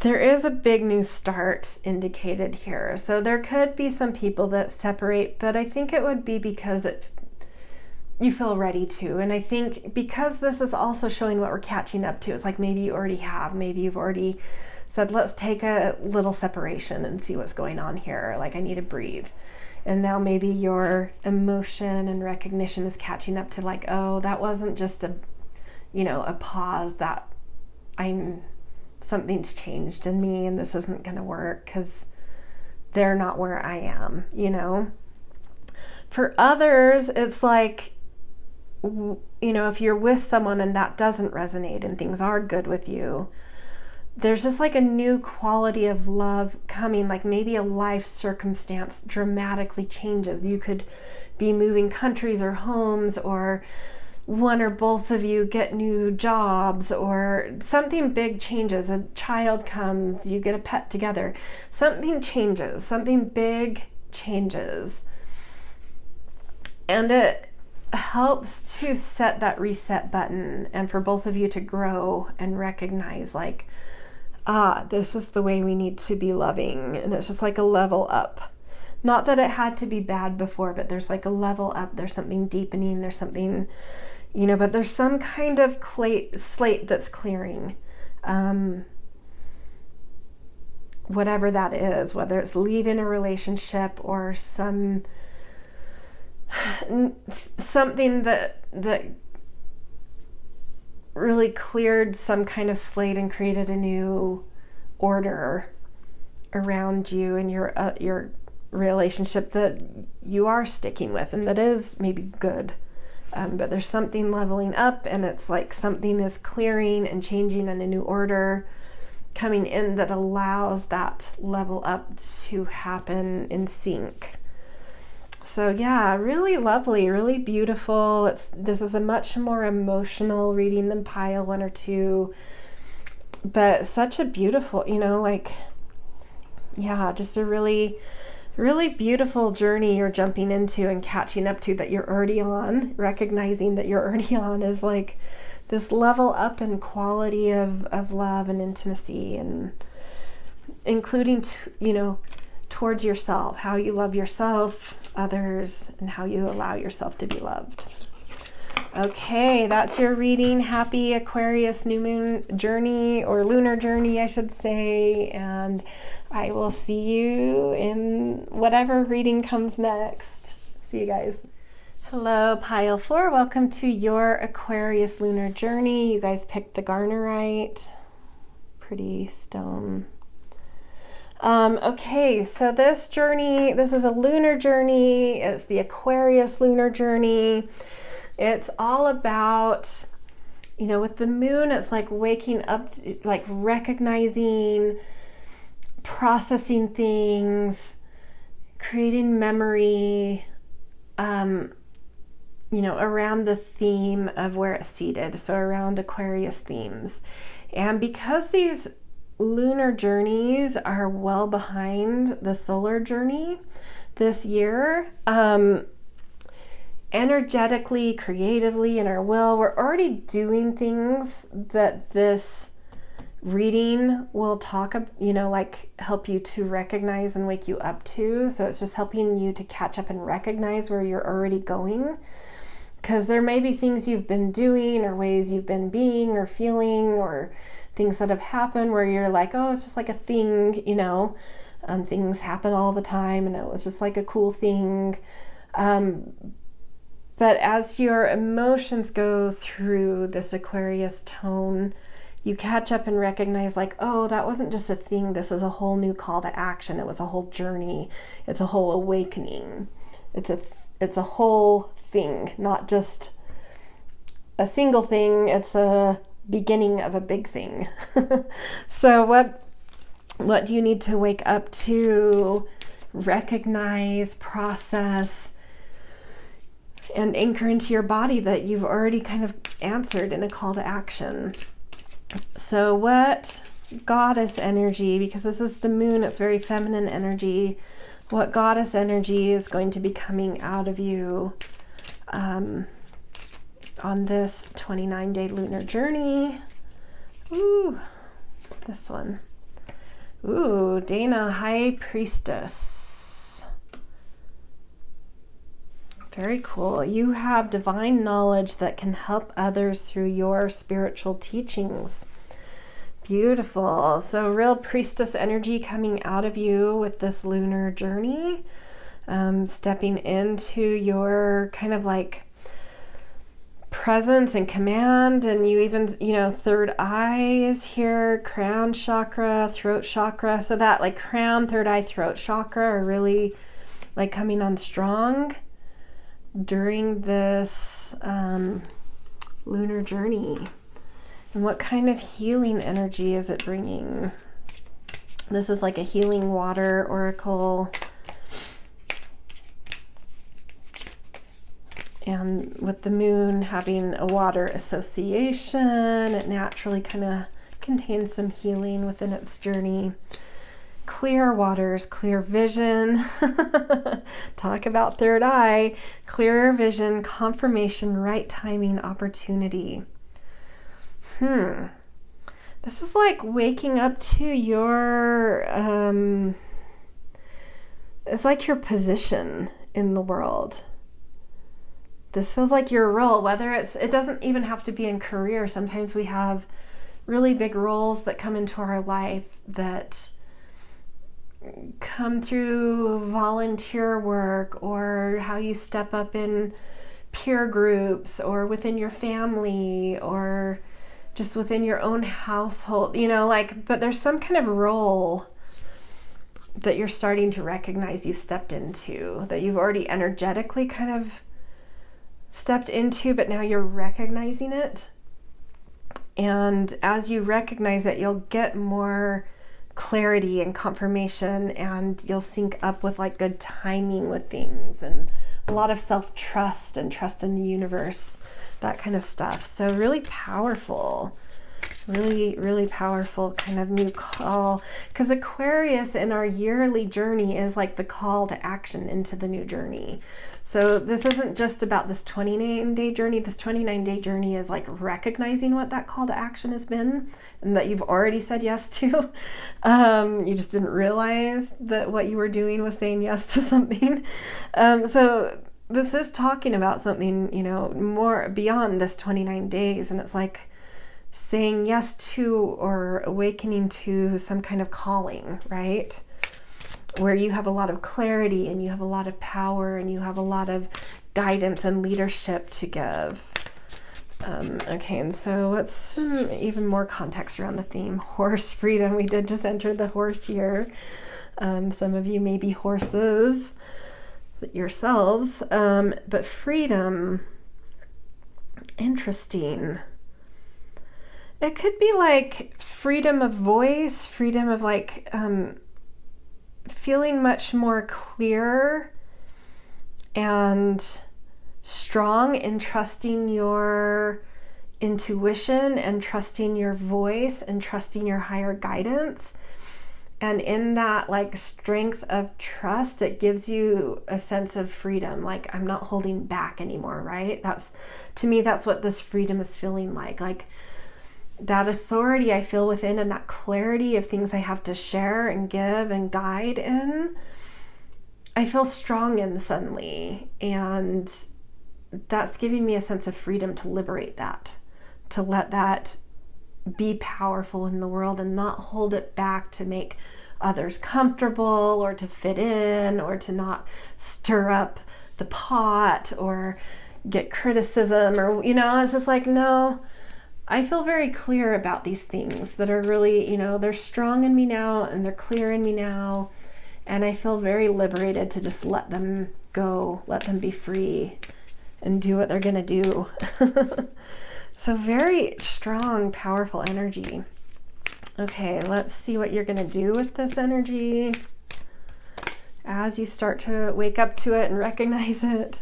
There is a big new start indicated here, so there could be some people that separate, but I think it would be because you feel ready to. And I think because this is also showing what we're catching up to, it's like maybe you already have, maybe you've already said, let's take a little separation and see what's going on here. Like, I need to breathe. And now maybe your emotion and recognition is catching up to like, oh, that wasn't just a pause, that something's changed in me and this isn't going to work because they're not where I am, you know? For others, it's like, if you're with someone and that doesn't resonate and things are good with you, there's just like a new quality of love coming, like maybe a life circumstance dramatically changes. You could be moving countries or homes, or one or both of you get new jobs, or something big changes. A child comes, you get a pet together. Something changes, something big changes. And it helps to set that reset button and for both of you to grow and recognize like, this is the way we need to be loving. And it's just like a level up. Not that it had to be bad before, but there's like a level up. There's something deepening. There's something, but there's some kind of slate that's clearing. Whatever that is, whether it's leaving a relationship or something that really cleared some kind of slate and created a new order around you and your relationship that you are sticking with and that is maybe good. But there's something leveling up, and it's like something is clearing and changing and a new order coming in that allows that level up to happen in sync. So yeah, really lovely, really beautiful. This is a much more emotional reading than pile 1 or 2, but such a beautiful, just a really, really beautiful journey you're jumping into and catching up to, that you're already on. Recognizing that you're already on is like this level up in quality of love and intimacy, and including towards yourself, how you love yourself, others, and how you allow yourself to be loved. Okay, that's your reading. Happy Aquarius New Moon Journey, or Lunar Journey, I should say, and I will see you in whatever reading comes next. See you guys. Hello, Pile 4. Welcome to your Aquarius Lunar Journey. You guys picked the garnerite. Pretty stone. Okay, so this journey, this is a lunar journey. It's the Aquarius Lunar Journey. It's all about, you know, with the moon, it's like waking up, like recognizing, processing things, creating memory, you know, around the theme of where it's seated. So around Aquarius themes. And because these lunar journeys are well behind the solar journey this year, energetically, creatively, in our will, we're already doing things that this reading will talk, you know, like help you to recognize and wake you up to. So it's just helping you to catch up and recognize where you're already going. Because there may be things you've been doing or ways you've been being or feeling or things that have happened where you're like, oh, it's just like a thing, you know, things happen all the time and it was just like a cool thing. But as your emotions go through this Aquarius tone, you catch up and recognize like, oh, that wasn't just a thing. This is a whole new call to action. It was a whole journey. It's a whole awakening. It's a whole thing, not just a single thing. It's a beginning of a big thing. So what do you need to wake up to, recognize, process, and anchor into your body that you've already kind of answered in a call to action? So what goddess energy, because this is the moon, it's very feminine energy, what goddess energy is going to be coming out of you on this 29-day lunar journey? Ooh, this one. Ooh, Dana, High Priestess. Very cool. You have divine knowledge that can help others through your spiritual teachings. Beautiful. So real priestess energy coming out of you with this lunar journey. Stepping into your kind of like presence and command, and you even, you know, third eye is here, crown chakra, throat chakra. So that like crown, third eye, throat chakra are really like coming on strong during this lunar journey. And what kind of healing energy is it bringing? This is like a healing water oracle. And with the moon having a water association, it naturally kind of contains some healing within its journey. Clear waters, clear vision. Talk about third eye. Clearer vision, confirmation, right timing, opportunity. This is like waking up to your, it's like your position in the world. This feels like your role, whether it doesn't even have to be in career. Sometimes we have really big roles that come into our life that come through volunteer work, or how you step up in peer groups, or within your family, or just within your own household, you know, like, but there's some kind of role that you're starting to recognize you've stepped into, that you've already energetically kind of stepped into, but now you're recognizing it. And as you recognize it, you'll get more clarity and confirmation, and you'll sync up with like good timing with things, and a lot of self-trust and trust in the universe, that kind of stuff. So really powerful, really powerful kind of new call, because Aquarius in our yearly journey is like the call to action into the new journey. So this isn't just about this 29-day journey. This 29-day journey is like recognizing what that call to action has been and that you've already said yes to. You just didn't realize that what you were doing was saying yes to something. So this is talking about something, you know, more beyond this 29 days. And it's like saying yes to or awakening to some kind of calling, right? Where you have a lot of clarity and you have a lot of power and you have a lot of guidance and leadership to give. Okay, and so what's some even more context around the theme? Horse freedom. We did just enter the horse year. Some of you may be horses yourselves, but freedom, interesting. It could be like freedom of voice, freedom of like feeling much more clear and strong in trusting your intuition and trusting your voice and trusting your higher guidance. And in that like strength of trust, it gives you a sense of freedom. Like, I'm not holding back anymore, right? To me, that's what this freedom is feeling like. Like that authority I feel within and that clarity of things I have to share and give and guide in, I feel strong in suddenly. And that's giving me a sense of freedom to liberate that, to let that be powerful in the world and not hold it back to make others comfortable or to fit in or to not stir up the pot or get criticism or, it's just like, no, I feel very clear about these things that are really, they're strong in me now and they're clear in me now. And I feel very liberated to just let them go, let them be free and do what they're going to do. So very strong, powerful energy. Okay, let's see what you're going to do with this energy as you start to wake up to it and recognize it.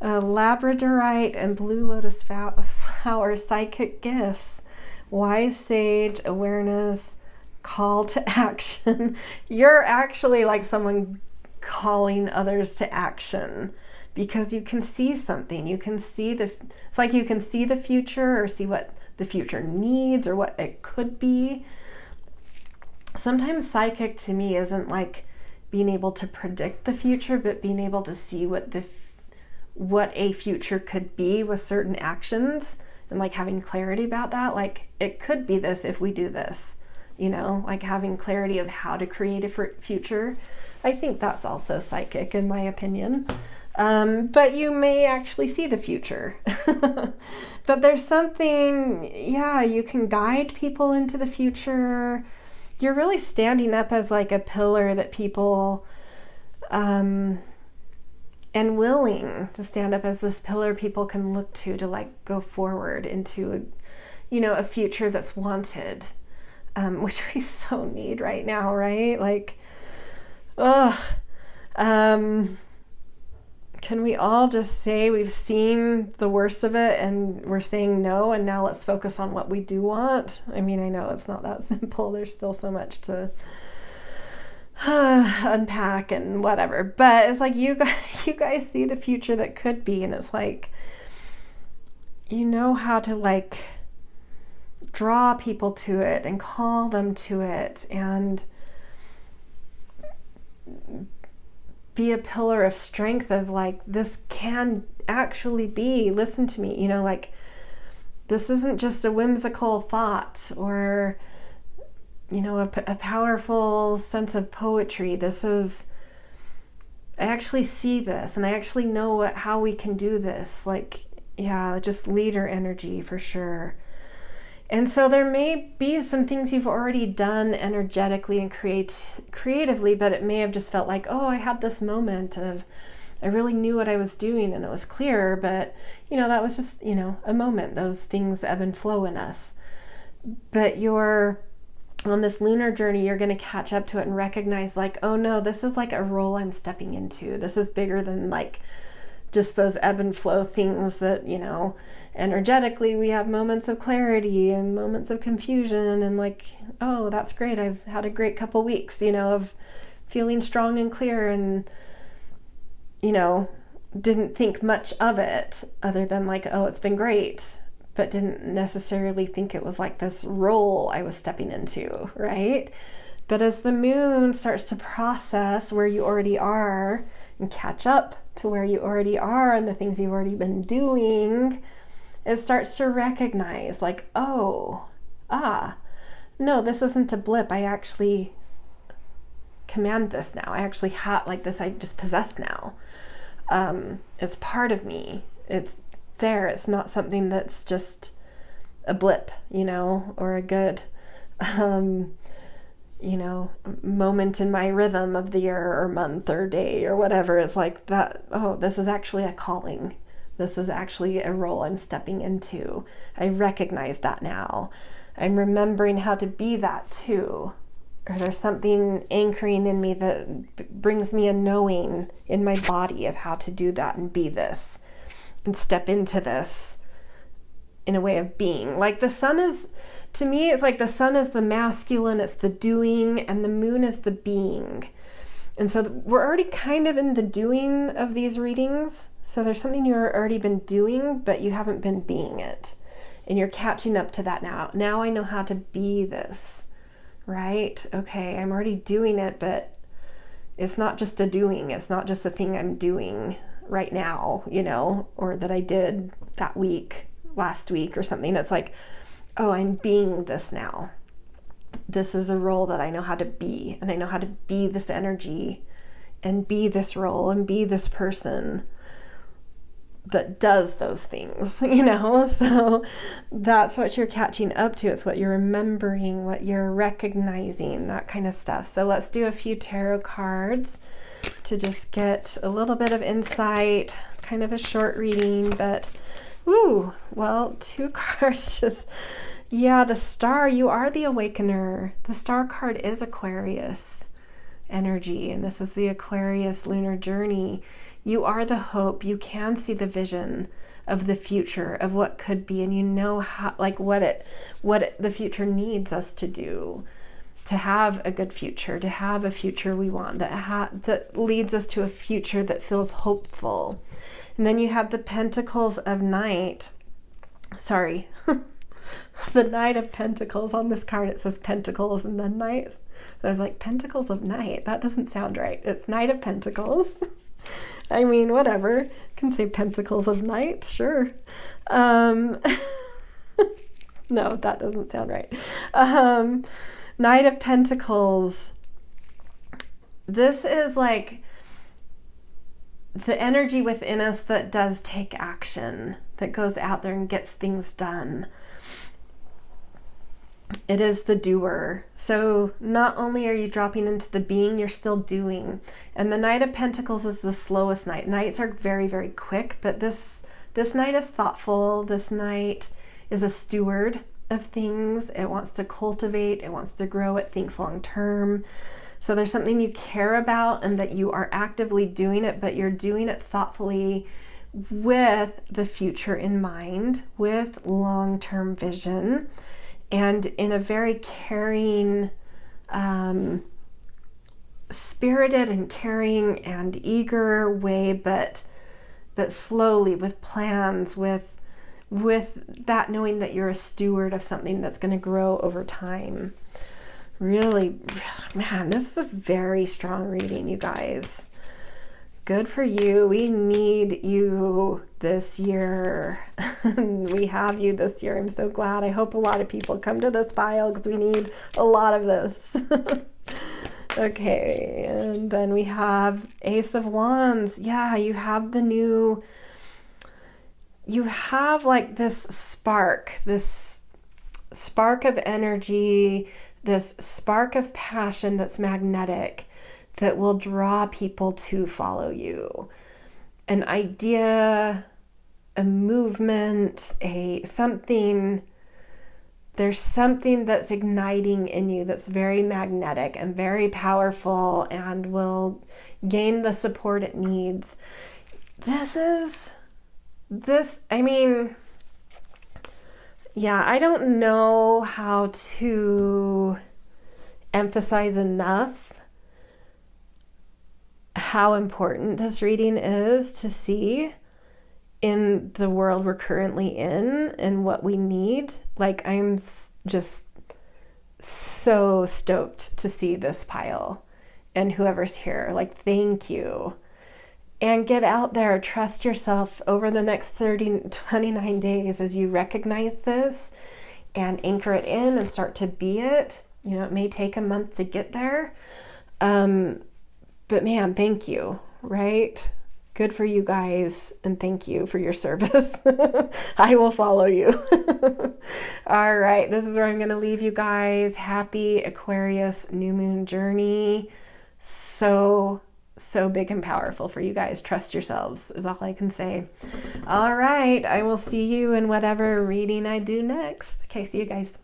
Labradorite and blue lotus flower psychic gifts, wise sage, awareness, call to action. You're actually like someone calling others to action because you can see something. You can see it's like you can see the future or see what the future needs or what it could be. Sometimes psychic to me isn't like being able to predict the future, but being able to see what a future could be with certain actions and like having clarity about that. Like it could be this if we do this, like having clarity of how to create a future. I think that's also psychic in my opinion. But you may actually see the future. But there's something, you can guide people into the future. You're really standing up as like a pillar that people, and willing to stand up as this pillar people can look to like go forward into a future that's wanted, which we so need right now, right? Like, can we all just say we've seen the worst of it and we're saying no, and now let's focus on what we do want? I mean, I know it's not that simple. There's still so much to unpack and whatever, but it's like you guys see the future that could be, and it's like how to like draw people to it and call them to it and be a pillar of strength of like, this can actually be, listen to me, like this isn't just a whimsical thought or a powerful sense of poetry. This is, I actually see this and I actually know how we can do this. Like, just leader energy for sure. And so there may be some things you've already done energetically and creatively, but it may have just felt like, I had this moment of, I really knew what I was doing and it was clear, but that was just, a moment. Those things ebb and flow in us. But you're on this lunar journey, you're going to catch up to it and recognize like, oh no, this is like a role I'm stepping into. This is bigger than like just those ebb and flow things that, energetically we have moments of clarity and moments of confusion and like, oh, that's great. I've had a great couple weeks, of feeling strong and clear and, didn't think much of it other than like, oh, it's been great, but didn't necessarily think it was like this role I was stepping into, right? But as the moon starts to process where you already are and catch up to where you already are and the things you've already been doing, it starts to recognize like, no, this isn't a blip. I actually command this now. I actually have like this, I just possess now. It's part of me. It's there. It's not something that's just a blip, or a good, moment in my rhythm of the year or month or day or whatever. It's like that, oh, this is actually a calling. This is actually a role I'm stepping into. I recognize that now. I'm remembering how to be that too. Or there's something anchoring in me that brings me a knowing in my body of how to do that and be this and step into this in a way of being. Like the sun is, to me, it's like the sun is the masculine, it's the doing, and the moon is the being. And so we're already kind of in the doing of these readings. So there's something you've already been doing, but you haven't been being it. And you're catching up to that now. Now I know how to be this, right? Okay, I'm already doing it, but it's not just a doing. It's not just a thing I'm doing right now, or that I did that week, last week or something. It's like, oh, I'm being this now. This is a role that I know how to be, and I know how to be this energy and be this role and be this person that does those things, so that's what you're catching up to. It's what you're remembering, what you're recognizing, that kind of stuff. So let's do a few tarot cards to just get a little bit of insight, kind of a short reading, but well, 2 cards just, the star, you are the awakener. The star card is Aquarius energy, and this is the Aquarius Lunar Journey. You are the hope. You can see the vision of the future, of what could be, and how, like what the future needs us to do to have a good future, to have a future we want, that leads us to a future that feels hopeful. And then you have the Pentacles of Night. Sorry, the Knight of Pentacles. On this card it says Pentacles and then Night. I was like, Pentacles of Night? That doesn't sound right. It's Knight of Pentacles. I mean, whatever. I can say Pentacles of Night, sure. No, that doesn't sound right. Knight of Pentacles. This is like the energy within us that does take action, that goes out there and gets things done. It is the doer. So not only are you dropping into the being, you're still doing. And the Knight of Pentacles is the slowest knight. Knights are very, very quick, but this knight is thoughtful. This knight is a steward of things. It wants to cultivate, it wants to grow, it thinks long term. So there's something you care about and that you are actively doing it, but you're doing it thoughtfully with the future in mind, with long-term vision, and in a very caring, spirited and caring and eager way, but slowly, with plans, with that knowing that you're a steward of something that's going to grow over time. Really, man, this is a very strong reading, you guys. Good for you. We need you this year. We have you this year. I'm so glad. I hope a lot of people come to this file because we need a lot of this. Okay, and then we have Ace of Wands. Yeah, you have like this spark of energy, this spark of passion that's magnetic, that will draw people to follow you. An idea, a movement, something. There's something that's igniting in you that's very magnetic and very powerful and will gain the support it needs. I don't know how to emphasize enough how important this reading is to see in the world we're currently in and what we need. Like, I'm just so stoked to see this pile and whoever's here. Like, thank you. And get out there, trust yourself over the next 29 days as you recognize this and anchor it in and start to be it. It may take a month to get there. But man, thank you, right? Good for you guys, and thank you for your service. I will follow you. All right, this is where I'm going to leave you guys. Happy Aquarius new moon journey. So big and powerful for you guys. Trust yourselves is all I can say. All right, I will see you in whatever reading I do next. Okay, see you guys.